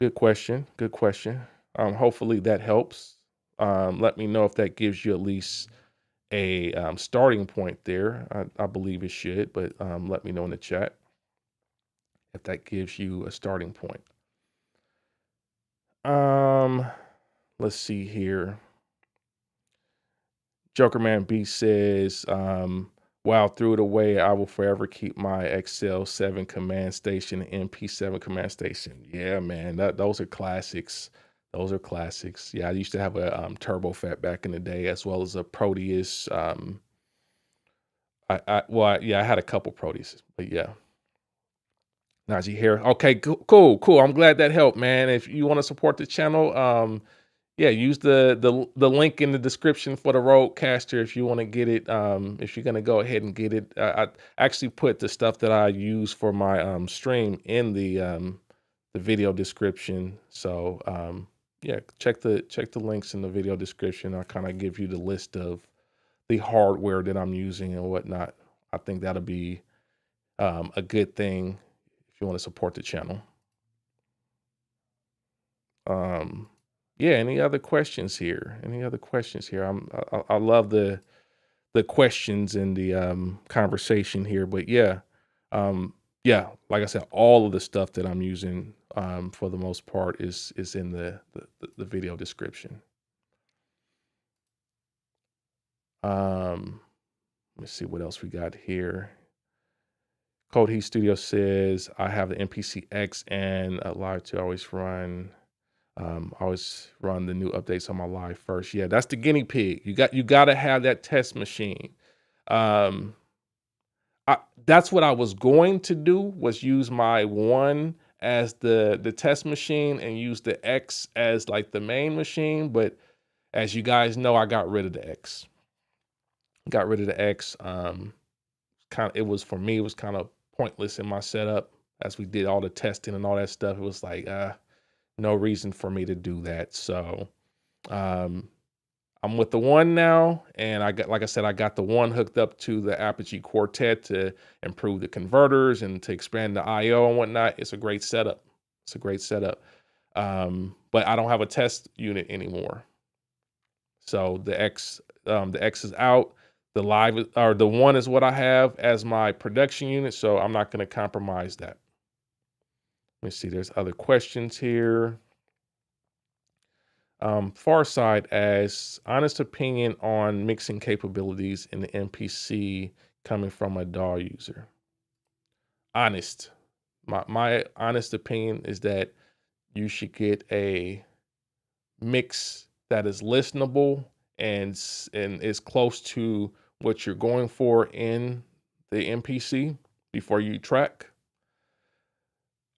Good question. Good question. Hopefully that helps. Let me know if that gives you at least a starting point there. I believe it should, but let me know in the chat if that gives you a starting point. Let's see here. Jokerman B says, wow, threw it away. I will forever keep my XL7 command station, MP7 command station. Yeah, man, those are classics. Those are classics. Yeah, I used to have a Turbo Fat back in the day, as well as a Proteus. I had a couple Proteuses, but yeah. Najee here. Okay, cool. I'm glad that helped, man. If you want to support the channel, yeah, use the link in the description for the Rodecaster if you want to get it. If you're gonna go ahead and get it, I actually put the stuff that I use for my stream in the video description. So yeah, check the links in the video description. I kind of give you the list of the hardware that I'm using and whatnot. I think that'll be a good thing if you want to support the channel. Yeah, any other questions here? I love the questions and the questions here, but yeah. Yeah, like I said, all of the stuff that I'm using for the most part is in the video description. Let me see what else we got here. Code Heat Studio says, I have the MPC X and Live to always run the new updates on my live first. Yeah, that's the guinea pig. You got to have that test machine. That's what I was going to do, was use my One as the test machine and use the X as like the main machine. But as you guys know, I got rid of the X. Got rid of the X. It was kind of pointless in my setup. as we did all the testing and all that stuff, it was like, no reason for me to do that. So um, I'm with the One now, and like I said, I got the One hooked up to the Apogee Quartet to improve the converters and to expand the I/O and whatnot. It's a great setup. It's a great setup. But I don't have a test unit anymore. So the X is out. The the One is what I have as my production unit. So I'm not going to compromise that. Let me see. There's other questions here. Farside asks, honest opinion on mixing capabilities in the MPC coming from a DAW user. Honest. My honest opinion is that you should get a mix that is listenable and is close to what you're going for in the MPC before you track.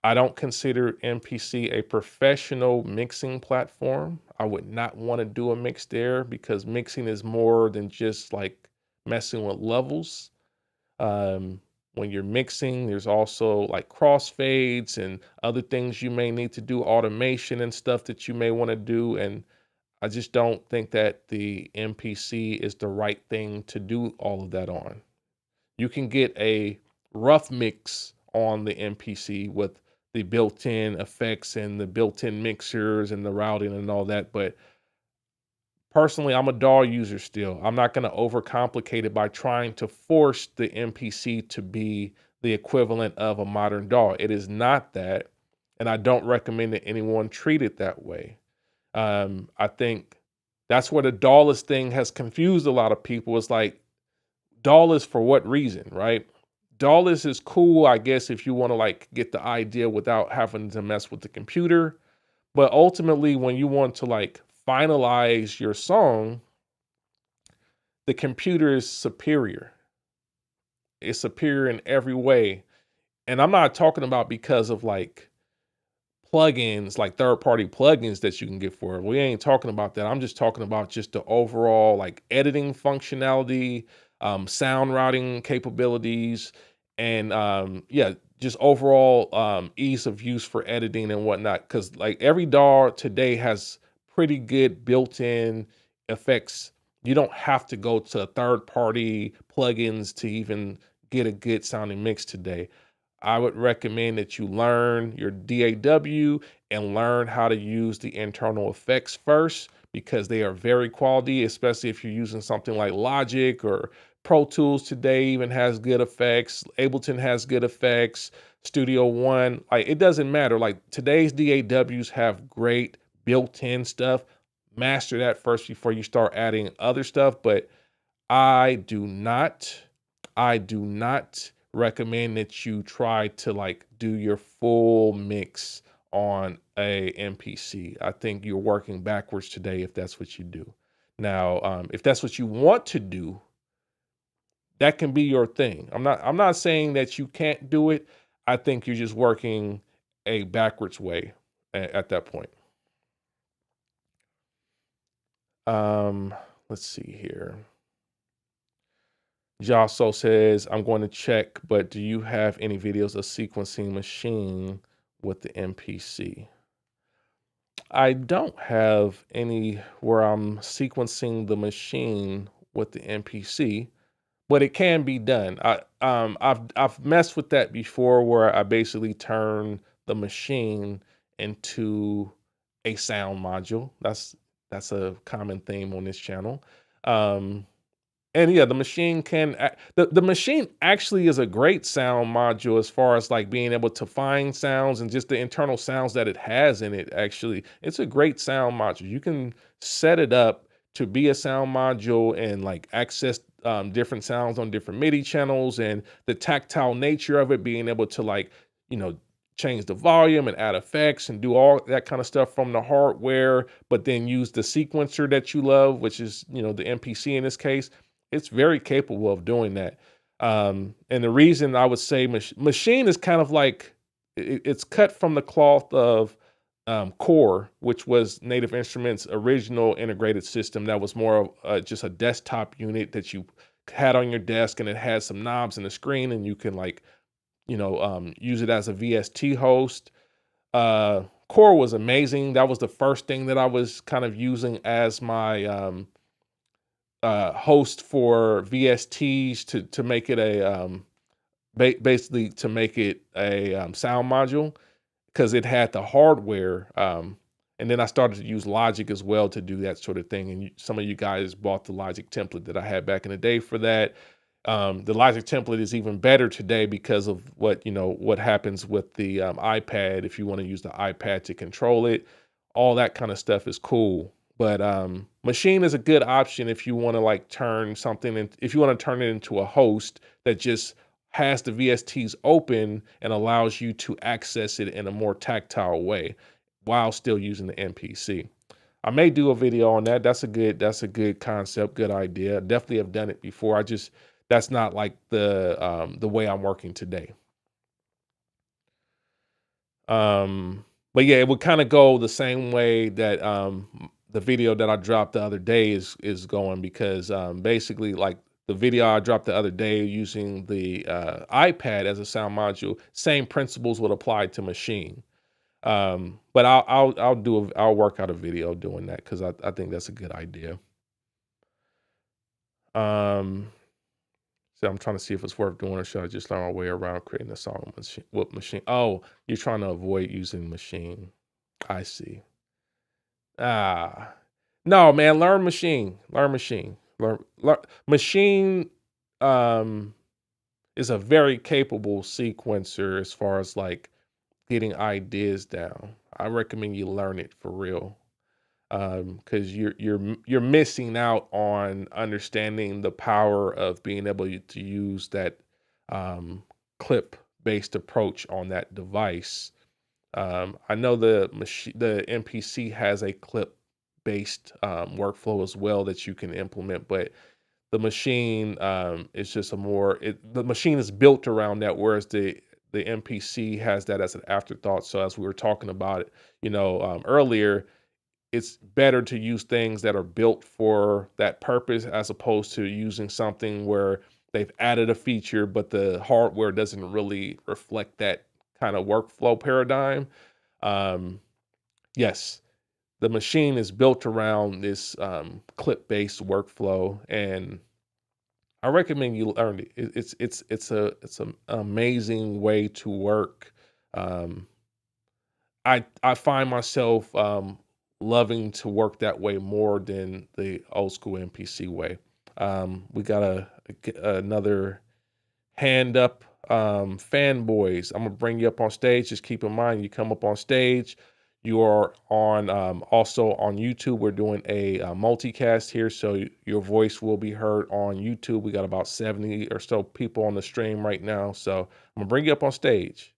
I don't consider MPC a professional mixing platform. I would not want to do a mix there because mixing is more than just like messing with levels. When you're mixing, there's also like crossfades and other things you may need to do, automation and stuff that you may want to do. And I just don't think that the MPC is the right thing to do all of that on. You can get a rough mix on the MPC with the built-in effects and the built-in mixers and the routing and all that. But personally, I'm a DAW user still. I'm not going to overcomplicate it by trying to force the MPC to be the equivalent of a modern DAW. It is not that, and I don't recommend that anyone treat it that way. I think that's where the DAWless thing has confused a lot of people. It's like, DAWless for what reason, right? DAWless is cool, I guess, if you want to like get the idea without having to mess with the computer. But ultimately, when you want to like finalize your song, the computer is superior. It's superior in every way. And I'm not talking about because of like plugins, like third-party plugins that you can get for it. We ain't talking about that. I'm just talking about just the overall like editing functionality, sound routing capabilities, and yeah, just overall ease of use for editing and whatnot. Because like every DAW today has pretty good built-in effects. You don't have to go to third-party plugins to even get a good sounding mix today. I would recommend that you learn your DAW and learn how to use the internal effects first because they are very quality, especially if you're using something like Logic or Pro Tools today even has good effects. Ableton has good effects. Studio One, like it doesn't matter. Like today's DAWs have great built-in stuff. Master that first before you start adding other stuff. But I do not recommend that you try to like do your full mix on a MPC. I think you're working backwards today if that's what you do. Now, if that's what you want to do, that can be your thing. I'm not saying that you can't do it. I think you're just working a backwards way at that point. Let's see here. Jaso says, I'm going to check, but do you have any videos of sequencing machine with the MPC? I don't have any where I'm sequencing the machine with the MPC, but it can be done. I've messed with that before where I basically turn the machine into a sound module. That's a common theme on this channel. And yeah, the machine the machine actually is a great sound module as far as like being able to find sounds and just the internal sounds that it has in it. Actually, it's a great sound module. You can set it up to be a sound module and like access different sounds on different MIDI channels, and the tactile nature of it, being able to like, change the volume and add effects and do all that kind of stuff from the hardware, but then use the sequencer that you love, which is, the MPC in this case. It's very capable of doing that. And the reason I would say machine is kind of like, it's cut from the cloth of Core, which was Native Instruments' original integrated system that was more of just a desktop unit that you had on your desk, and it had some knobs and a screen, and you can like, use it as a VST host. Core was amazing. That was the first thing that I was kind of using as my host for VSTs to make it a basically to make it a sound module, because it had the hardware. And then I started to use Logic as well to do that sort of thing. And some of you guys bought the Logic template that I had back in the day for that. The Logic template is even better today because of what happens with the iPad. If you want to use the iPad to control it, all that kind of stuff is cool. But Machine is a good option if you want to like turn something in, if you want to turn it into a host that just has the VSTs open and allows you to access it in a more tactile way while still using the MPC. I may do a video on that. That's a good concept, good idea. Definitely have done it before. That's not like the way I'm working today. But yeah, it would kind of go the same way that the video that I dropped the other day is going, because basically like the video I dropped the other day using the iPad as a sound module, same principles would apply to Machine. But I'll work out a video doing that, because I think that's a good idea. So I'm trying to see if it's worth doing, or should I just learn my way around creating a song with Machine? Oh, you're trying to avoid using Machine. I see. No, man, learn Machine. Learn Machine. Learn Machine is a very capable sequencer as far as like getting ideas down. I recommend you learn it for real. Because you're missing out on understanding the power of being able to use that clip-based approach on that device. I know the MPC has a clip-based workflow as well that you can implement, but the Machine is just the Machine is built around that, whereas the MPC has that as an afterthought. So as we were talking about it, earlier, it's better to use things that are built for that purpose, as opposed to using something where they've added a feature, but the hardware doesn't really reflect that kind of workflow paradigm. Yes, the Machine is built around this clip-based workflow, and I recommend you learn it. It's an amazing way to work. I find myself loving to work that way more than the old school MPC way. We got another hand up. Fanboys, I'm gonna bring you up on stage. Just keep in mind, you come up on stage, you are on also on YouTube. We're doing a multicast here, so your voice will be heard on YouTube. We got about 70 or so people on the stream right now, so I'm gonna bring you up on stage.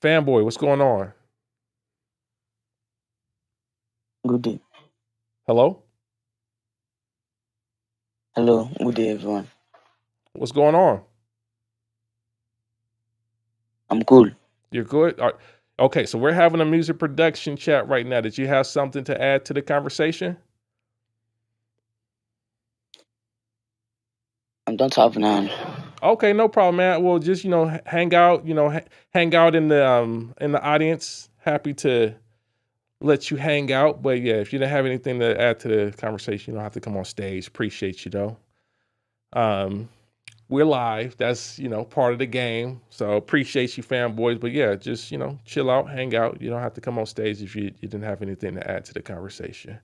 Fanboy, what's going on? Good day. Hello? Hello. Good day, everyone. What's going on? I'm cool. You're good? Okay, so we're having a music production chat right now. Did you have something to add to the conversation? I don't have none. Okay, no problem, man. Well, just hang out. Hang out in the audience. Happy to let you hang out. But yeah, if you didn't have anything to add to the conversation, you don't have to come on stage. Appreciate you though. We're live. That's part of the game. So appreciate you, fanboys. But yeah, just chill out, hang out. You don't have to come on stage if you didn't have anything to add to the conversation.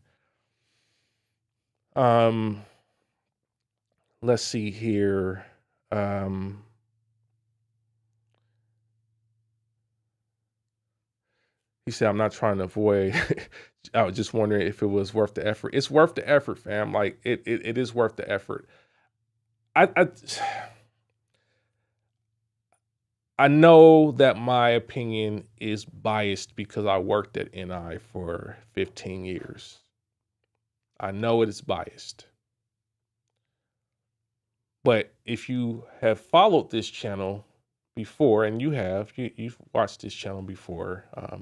Let's see here. He said, I'm not trying to avoid. I was just wondering if it was worth the effort. It's worth the effort, fam. Like it is worth the effort. I know that my opinion is biased because I worked at NI for 15 years. I know it is biased. But if you have followed this channel before, and you've watched this channel before, I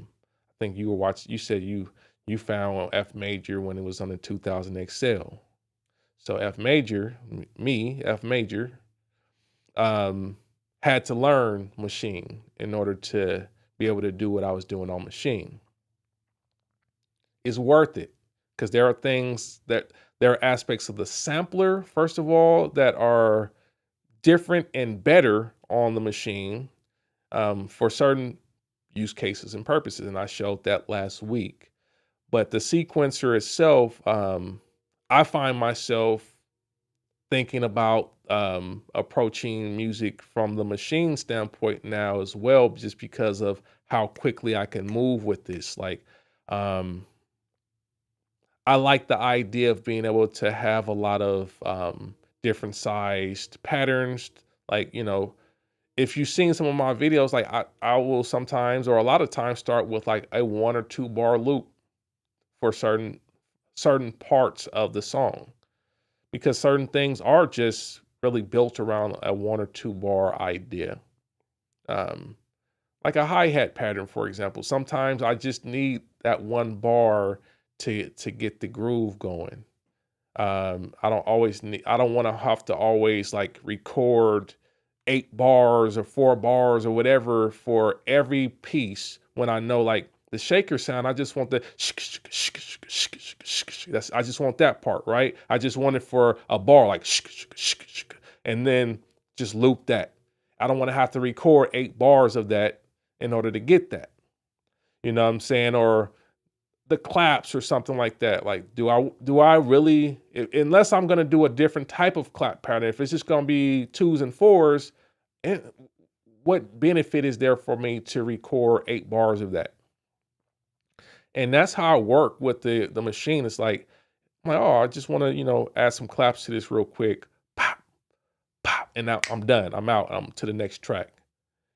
think you said you found F Major when it was on the 2000 XL. So F Major, F Major, had to learn Machine in order to be able to do what I was doing on Machine. It's worth it because there are aspects of the sampler, first of all, that are different and better on the Machine for certain use cases and purposes. And I showed that last week. But the sequencer itself, I find myself thinking about approaching music from the Machine standpoint now as well, just because of how quickly I can move with this. Like, I like the idea of being able to have a lot of different sized patterns. Like, if you've seen some of my videos, like I will sometimes, or a lot of times, start with like a 1 or 2 bar loop for certain parts of the song, because certain things are just really built around a 1 or 2 bar idea. Like a hi-hat pattern, for example. Sometimes I just need that 1 bar to get the groove going. I don't want to have to always like record 8 bars or 4 bars or whatever for every piece, when I know like the shaker sound, I just want the I just want that part, right? I just want it for a bar, like and then just loop that. I don't want to have to record 8 bars of that in order to get that. You know what I'm saying? Or the claps or something like that. Like, do I really, unless I'm going to do a different type of clap pattern, if it's just going to be 2s and 4s, what benefit is there for me to record 8 bars of that? And that's how I work with the Machine. It's like, I'm like, oh, I just want to, add some claps to this real quick. Pop, pop. And now I'm done. I'm out. I'm to the next track.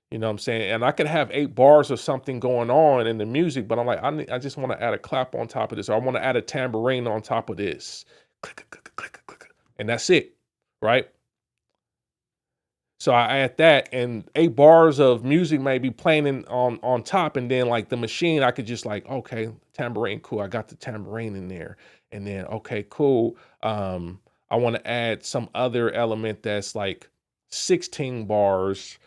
You know what I'm saying? And I could have 8 bars of something going on in the music, but I'm like, I just want to add a clap on top of this, or I want to add a tambourine on top of this. Click, click, click, click, click. And that's it, right? So I add that, and 8 bars of music may be playing on top, and then like the Machine, I could just like, okay, tambourine, cool. I got the tambourine in there, and then okay, cool. I want to add some other element that's like 16 bars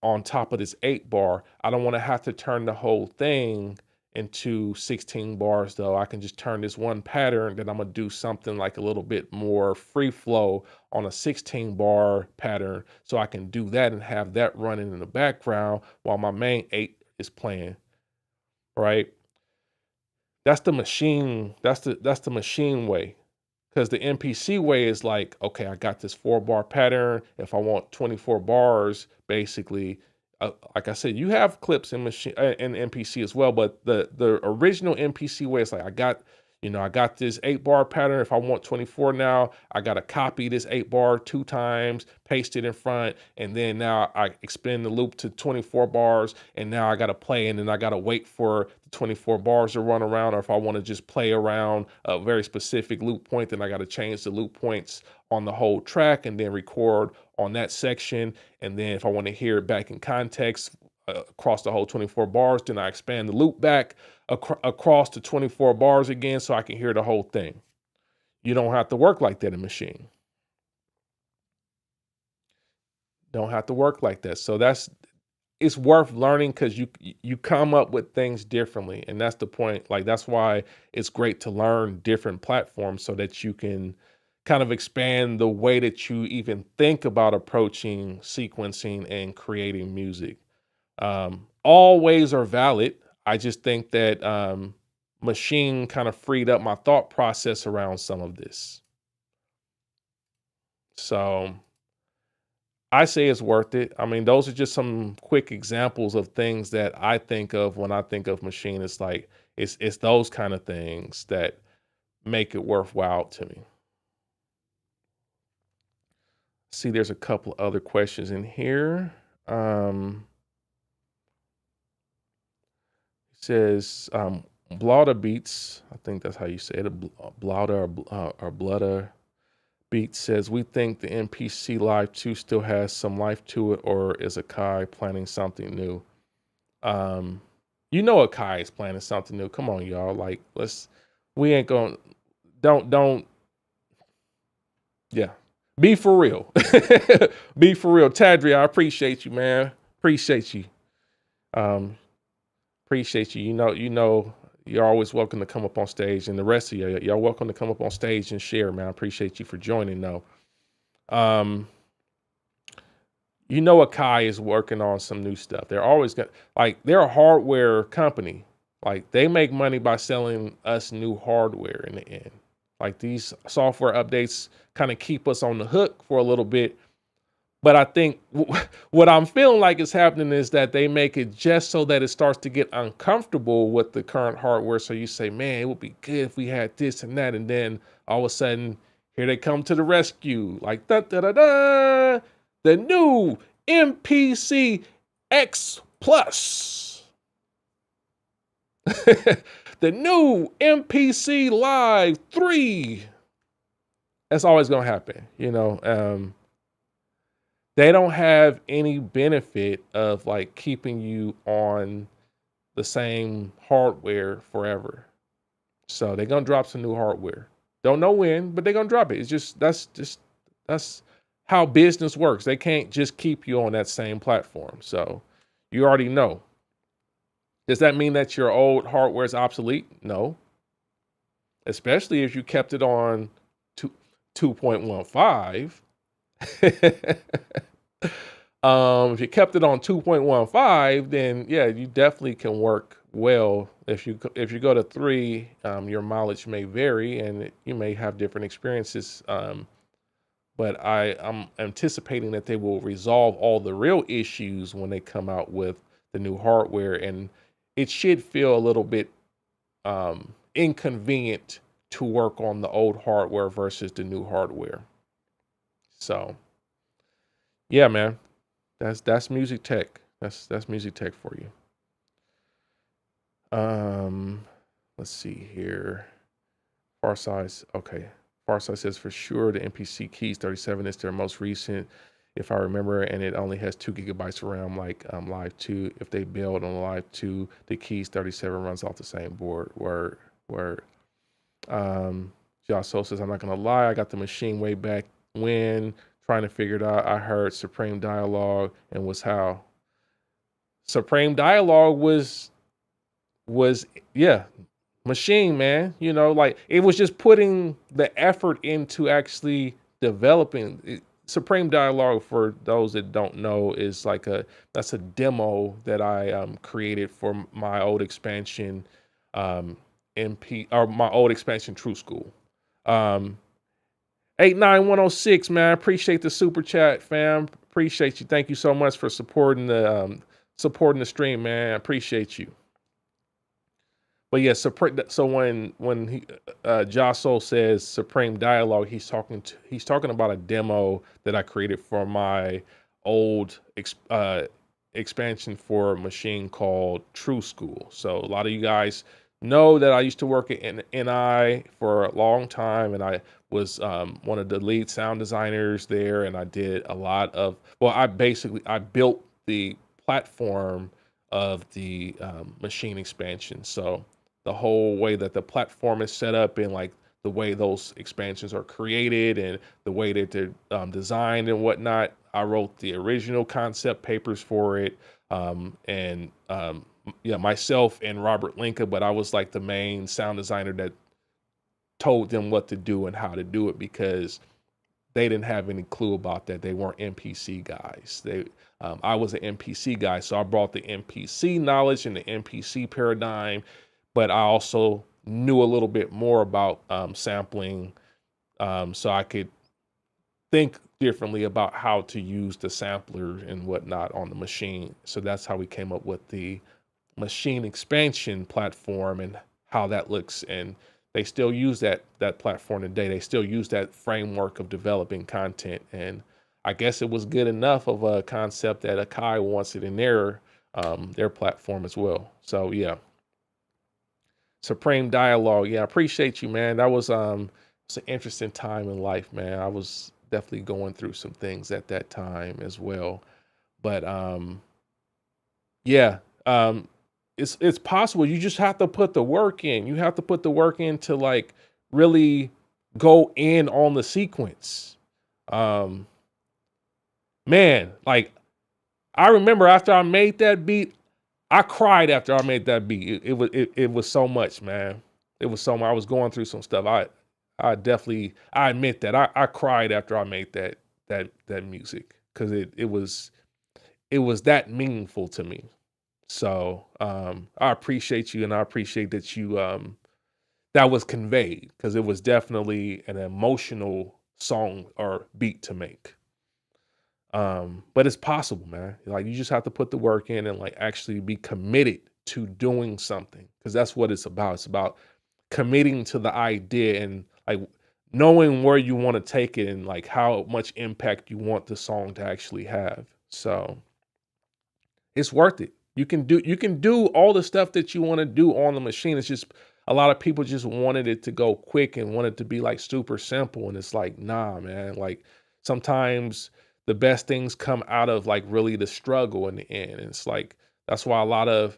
on top of this 8 bar. I don't want to have to turn the whole thing into 16 bars though. I can just turn this one pattern, then I'm gonna do something like a little bit more free flow on a 16 bar pattern, so I can do that and have that running in the background while my main 8 is playing, right? That's the Machine, that's the Machine way. Because the MPC way is like, okay, I got this 4 bar pattern. If I want 24 bars, basically, like I said, you have clips in MPC as well, but the original MPC way is like, I got this 8 bar pattern. If I want 24 now, I got to copy this 8 bar 2 times, paste it in front, and then now I expand the loop to 24 bars, and now I got to play, and then I got to wait for the 24 bars to run around. Or if I want to just play around a very specific loop point, then I got to change the loop points on the whole track and then record on that section. And then if I want to hear it back in context across the whole 24 bars, then I expand the loop back across the 24 bars again, so I can hear the whole thing. You don't have to work like that in Machine. Don't have to work like that. So it's worth learning, because you come up with things differently, and that's the point. Like, that's why it's great to learn different platforms, so that you can kind of expand the way that you even think about approaching sequencing and creating music. All ways are valid. I just think that Machine kind of freed up my thought process around some of this. So I say it's worth it. I mean, those are just some quick examples of things that I think of when I think of Machine. It's like, it's those kind of things that make it worthwhile to me. See, there's a couple other questions in here. It says, Blauda Beats, I think that's how you say it, Blauda or Blooda Beats says, we think the MPC Live 2 still has some life to it, or is Akai planning something new? Akai is planning something new. Come on, y'all. Like, we ain't going, don't, yeah. Be for real. Be for real. Tadri, I appreciate you, man. Appreciate you. Um, appreciate you. You know, you're always welcome to come up on stage, and the rest of y'all welcome to come up on stage and share, man. I appreciate you for joining though. You know, Akai is working on some new stuff. They're always they're a hardware company. Like they make money by selling us new hardware in the end. Like these software updates kind of keep us on the hook for a little bit. But I think what I'm feeling like is happening is that they make it just so that it starts to get uncomfortable with the current hardware. So you say, man, it would be good if we had this and that. And then all of a sudden, here they come to the rescue. Like, da da da da, the new MPC X Plus. The new MPC Live 3. That's always going to happen, you know. They don't have any benefit of like keeping you on the same hardware forever. So they're gonna drop some new hardware. Don't know when, but they're gonna drop it. It's just that's how business works. They can't just keep you on that same platform. So you already know. Does that mean that your old hardware is obsolete? No. Especially if you kept it on 2.15. If you kept it on 2.15, then yeah, you definitely can work well. If you go to 3, your mileage may vary and you may have different experiences. But I'm anticipating that they will resolve all the real issues when they come out with the new hardware, and it should feel a little bit inconvenient to work on the old hardware versus the new hardware. So yeah, man, that's music tech. That's music tech for you. Let's see here. Farside, okay. Farside says for sure the MPC Keys 37 is their most recent, if I remember, and it only has 2 gigabytes of RAM like Live 2. If they build on Live 2, the Keys 37 runs off the same board. Where Josh So says, I'm not gonna lie, I got the machine way back when, trying to figure it out. I heard Supreme Dialogue and was how. Supreme Dialogue was yeah, machine, man. You know, like it was just putting the effort into actually developing it. Supreme Dialogue, for those that don't know, is like that's a demo that I created for my old expansion my old expansion True School. 89106, man. I appreciate the super chat, fam. Appreciate you. Thank you so much for supporting the stream, man. I appreciate you. But yeah, so when he Josh Soul says Supreme Dialogue, he's talking about a demo that I created for my old expansion for a machine called True School. So a lot of you guys know that I used to work at NI for a long time, and I was one of the lead sound designers there, and I did a lot of, I built the platform of the machine expansion. So the whole way that the platform is set up and like the way those expansions are created and the way that they're designed and whatnot, I wrote the original concept papers for it. Myself and Robert Linka, but I was like the main sound designer that told them what to do and how to do it, because they didn't have any clue about that. They weren't MPC guys. I was an MPC guy, so I brought the MPC knowledge and the MPC paradigm, but I also knew a little bit more about sampling, so I could think differently about how to use the sampler and whatnot on the machine. So that's how we came up with the machine expansion platform and how that looks. And they still use that platform today. They still use that framework of developing content. And I guess it was good enough of a concept that Akai wants it in their platform as well. So yeah. Supreme Dialogue. Yeah, I appreciate you, man. That was it's an interesting time in life, man. I was definitely going through some things at that time as well. But it's possible. You just have to put the work in. You have to put the work in to like really go in on the sequence. Um, man, like I remember after I made that beat, I cried after I made that beat. It was so much, man. It was so much. I was going through some stuff. I definitely I admit that I cried after I made that music because it was that meaningful to me. So I appreciate you, and I appreciate that you that was conveyed because it was definitely an emotional song or beat to make. But it's possible, man. Like you just have to put the work in and like actually be committed to doing something because that's what it's about. It's about committing to the idea and like knowing where you want to take it and like how much impact you want the song to actually have. So it's worth it. You can do all the stuff that you want to do on the machine. It's just a lot of people just wanted it to go quick and wanted to be like super simple. And it's like, nah, man. Like sometimes the best things come out of like really the struggle in the end. And it's like that's why a lot of,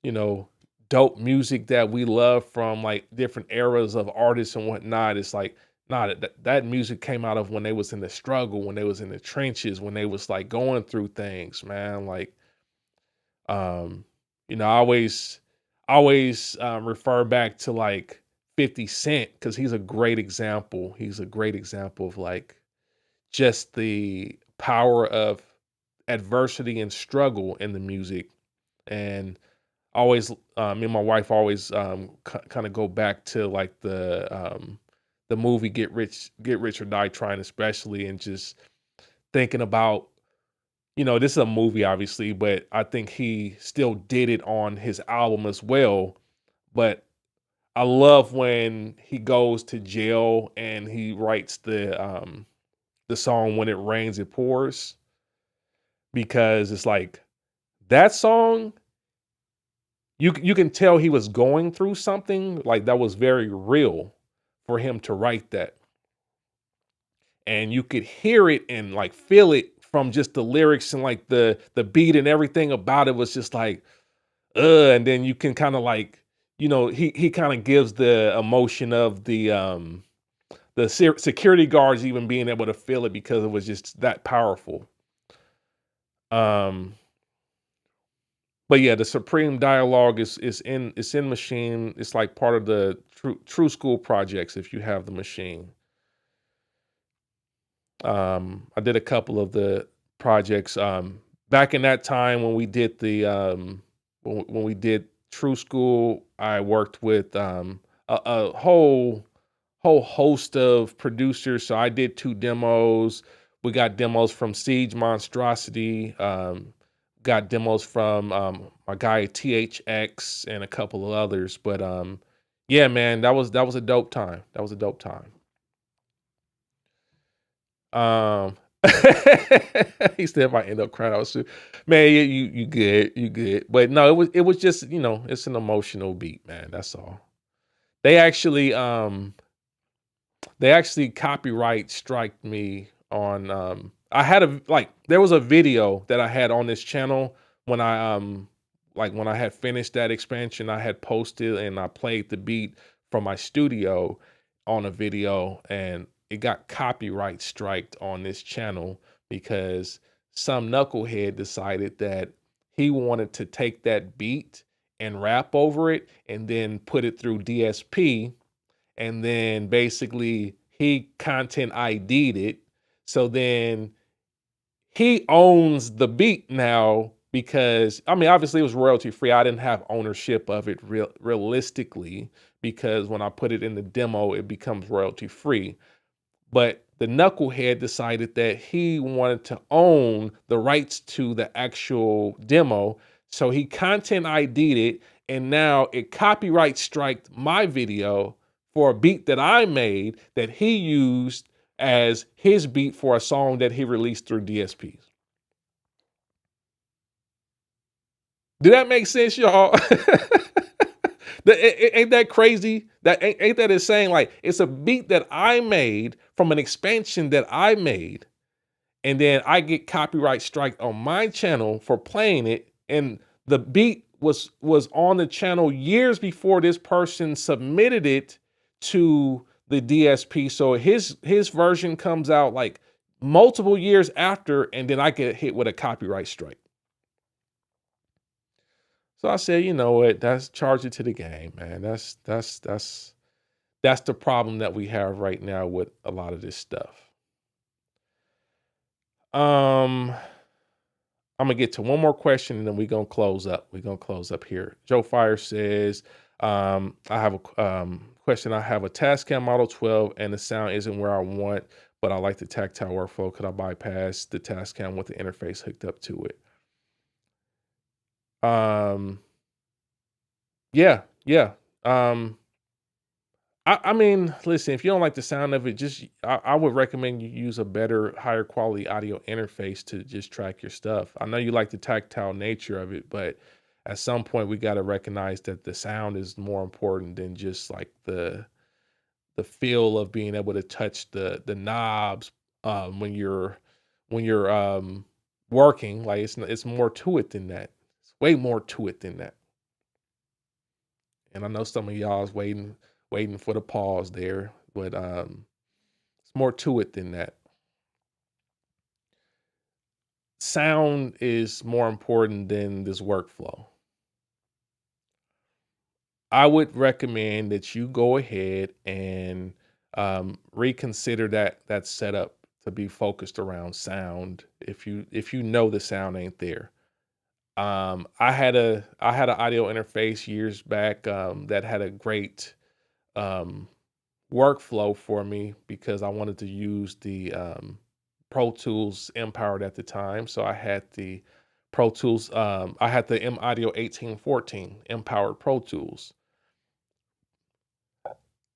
you know, dope music that we love from like different eras of artists and whatnot. It's like, nah, that music came out of when they was in the struggle, when they was in the trenches, when they was like going through things, man. Like, you know, I always refer back to like 50 Cent because he's a great example. He's a great example of like just the power of adversity and struggle in the music. And always, me and my wife always kind of go back to like the movie Get Rich or Die Trying, especially, and just thinking about, you know, this is a movie, obviously, but I think he still did it on his album as well. But I love when he goes to jail and he writes the song "When It Rains, It Pours" because it's like that song. You can tell he was going through something like that was very real for him to write that, and you could hear it and like feel it from just the lyrics and like the beat and everything about it was just like and then you can kind of like, you know, he kind of gives the emotion of the security guards even being able to feel it because it was just that powerful. um but yeah, the Supreme Dialogue is in Machine. It's like part of the True School projects if you have the machine. I did a couple of the projects back in that time when we did the when we did True School. I worked with a whole host of producers. So I did 2 demos. We got demos from Siege Monstrosity. Got demos from my guy THX and a couple of others. But yeah, man, that was a dope time. That was a dope time. He said if I end up crying, I was man, you good, you good. But no, it was just, you know, it's an emotional beat, man. That's all. They actually copyright striked me on I had there was a video that I had on this channel when I when I had finished that expansion. I had posted and I played the beat from my studio on a video, and it got copyright striked on this channel because some knucklehead decided that he wanted to take that beat and rap over it and then put it through DSP, and then basically he content ID'd it. So then he owns the beat now because, I mean, obviously it was royalty free. I didn't have ownership of it realistically because when I put it in the demo, it becomes royalty free. But the knucklehead decided that he wanted to own the rights to the actual demo. So he content ID'd it, and now it copyright striked my video for a beat that I made that he used as his beat for a song that he released through DSPs. Did that make sense, y'all? Ain't that crazy? Ain't that insane? Like, it's a beat that I made from an expansion that I made, and then I get copyright strike on my channel for playing it, and the beat was on the channel years before this person submitted it to the DSP. So his version comes out like multiple years after, and then I get hit with a copyright strike. So I said, you know what? That's charge it to the game, man. That's the problem that we have right now with a lot of this stuff. I'm gonna get to one more question and then we're gonna close up. We're gonna close up here. Joe Fire says, I have a question. I have a Tascam Model 12 and the sound isn't where I want, but I like the tactile workflow. Could I bypass the Tascam with the interface hooked up to it? Yeah. I mean, listen, if you don't like the sound of it, I would recommend you use a better, higher quality audio interface to just track your stuff. I know you like the tactile nature of it, but at some point we got to recognize that the sound is more important than just like the feel of being able to touch the knobs when you're working. Like it's more to it than that. It's way more to it than that. And I know some of y'all is waiting for the pause there, but it's more to it than that. Sound is more important than this workflow. I would recommend that you go ahead and reconsider that setup to be focused around sound if you know the sound ain't there. I had an audio interface years back that had a great workflow for me because I wanted to use the Pro Tools M-Powered at the time. So I had the Pro Tools, I had the M Audio 1814 M-Powered Pro Tools.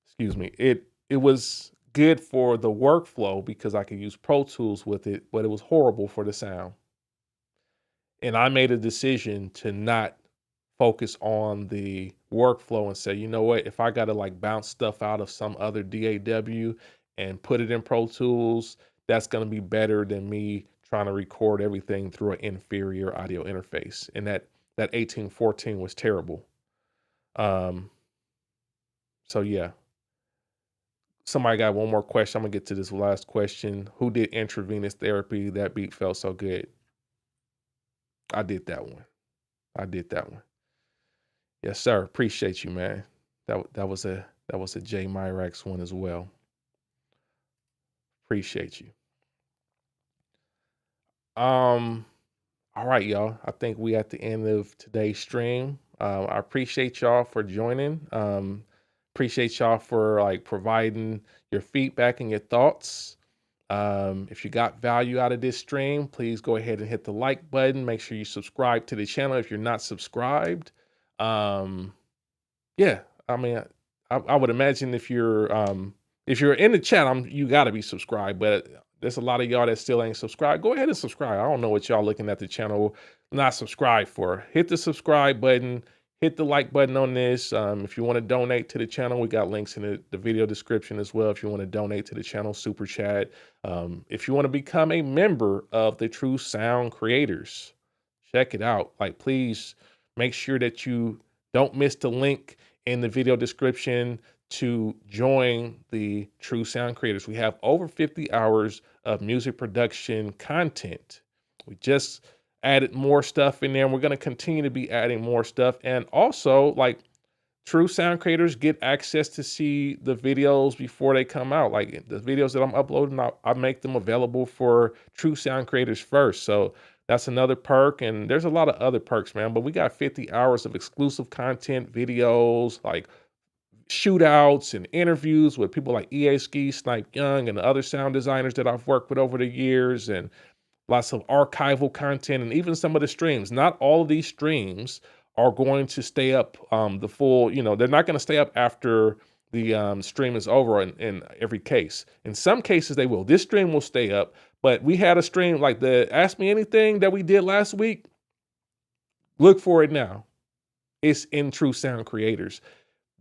Excuse me. It was good for the workflow because I could use Pro Tools with it, but it was horrible for the sound. And I made a decision to not focus on the workflow and say, you know what, if I got to like bounce stuff out of some other DAW and put it in Pro Tools, that's going to be better than me trying to record everything through an inferior audio interface. And that 1814 was terrible. So yeah. Somebody got one more question. I'm gonna get to this last question. Who did intravenous therapy? That beat felt so good. I did that one. Yes, sir. Appreciate you, man. That was a J Myrax one as well. Appreciate you. All right, y'all. I think we at the end of today's stream. I appreciate y'all for joining. Appreciate y'all for like providing your feedback and your thoughts. If you got value out of this stream, please go ahead and hit the like button. Make sure you subscribe to the channel if you're not subscribed. Yeah, I mean, I would imagine if you're in the chat, you got to be subscribed. But there's a lot of y'all that still ain't subscribed. Go ahead and subscribe. I don't know what y'all looking at the channel not subscribed for. Hit the subscribe button. Hit the like button on this. If you want to donate to the channel, we got links in the video description as well. If you want to donate to the channel, super chat. If you want to become a member of the True Sound Creators, check it out. Like, please make sure that you don't miss the link in the video description to join the True Sound Creators. We have over 50 hours of music production content. We just added more stuff in there, and we're going to continue to be adding more stuff. And also, like, True Sound Creators get access to see the videos before they come out. Like the videos that I'm uploading, I make them available for True Sound Creators first. So that's another perk. And there's a lot of other perks, man. But we got 50 hours of exclusive content, videos, like shootouts and interviews with people like EA Ski, Snipe Young, and other sound designers that I've worked with over the years, and lots of archival content, and even some of the streams. Not all of these streams are going to stay up the full, they're not going to stay up after the stream is over in every case. In some cases they will. This stream will stay up, but we had a stream like the Ask Me Anything that we did last week. Look for it now. It's in True Sound Creators.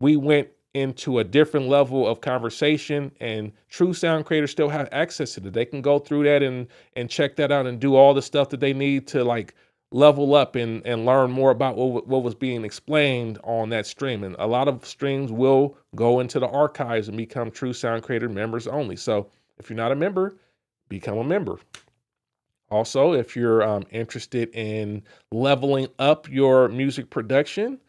We went into a different level of conversation, and True Sound Creators still have access to it. They can go through that and check that out and do all the stuff that they need to like level up and learn more about what was being explained on that stream. And a lot of streams will go into the archives and become True Sound Creator members only. So if you're not a member, become a member. Also, if you're interested in leveling up your music production,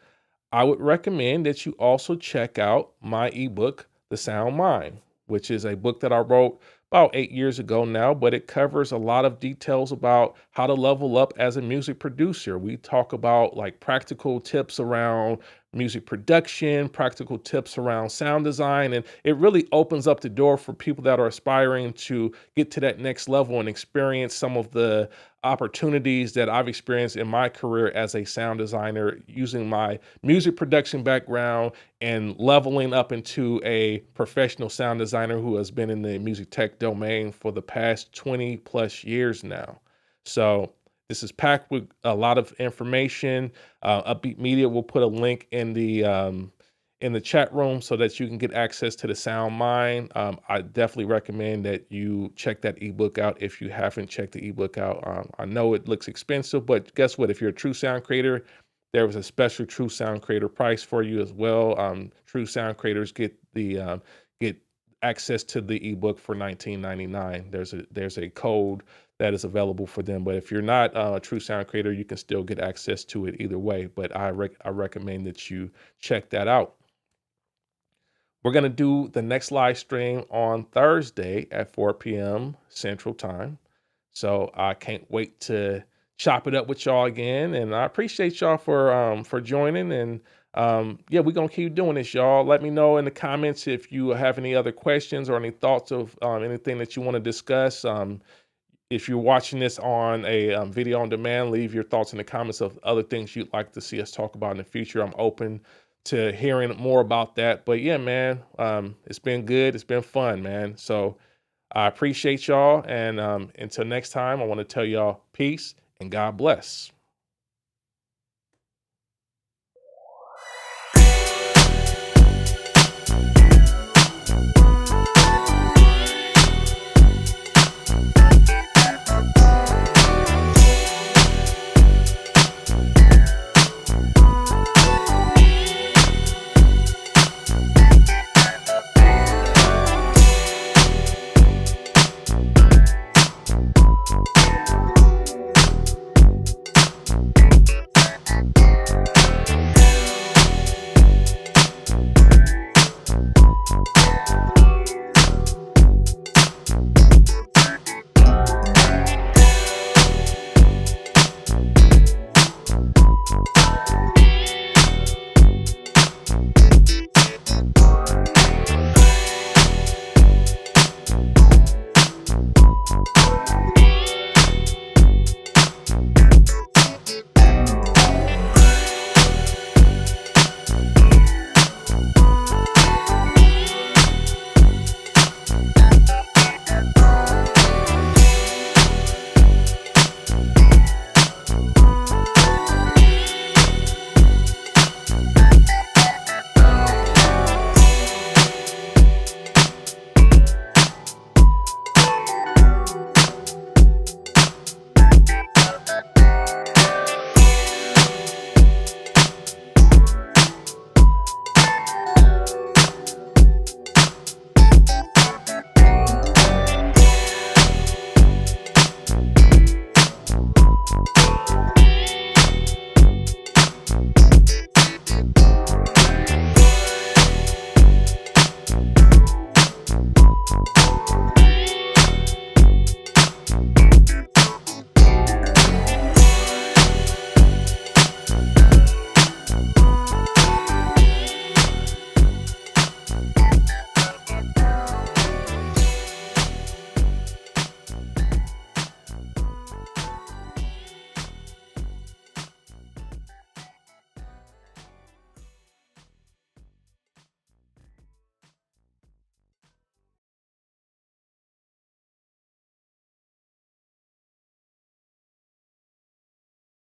I would recommend that you also check out my ebook, The Sound Mind, which is a book that I wrote about 8 years ago now, but it covers a lot of details about how to level up as a music producer. We talk about like practical tips around music production, practical tips around sound design, and it really opens up the door for people that are aspiring to get to that next level and experience some of the opportunities that I've experienced in my career as a sound designer using my music production background and leveling up into a professional sound designer who has been in the music tech domain for the past 20 plus years now. So this is packed with a lot of information. Upbeat Media will put a link in the chat room so that you can get access to the Sound Mind. I definitely recommend that you check that ebook out if you haven't checked the ebook out. I know it looks expensive, but guess what? If you're a true sound creator, there was a special true sound creator price for you as well. True sound creators get access to the ebook for $19.99. There's a code that is available for them. But if you're not a true sound creator, you can still get access to it either way. But I recommend that you check that out. We're going to do the next live stream on Thursday at 4 p.m. Central Time. So I can't wait to chop it up with y'all again. And I appreciate y'all for joining. And yeah, we're going to keep doing this, y'all. Let me know in the comments if you have any other questions or any thoughts of anything that you want to discuss. If you're watching this on a video on demand, leave your thoughts in the comments of other things you'd like to see us talk about in the future. I'm open to hearing more about that. But yeah, man, it's been good. It's been fun, man. So I appreciate y'all. And until next time, I want to tell y'all peace and God bless.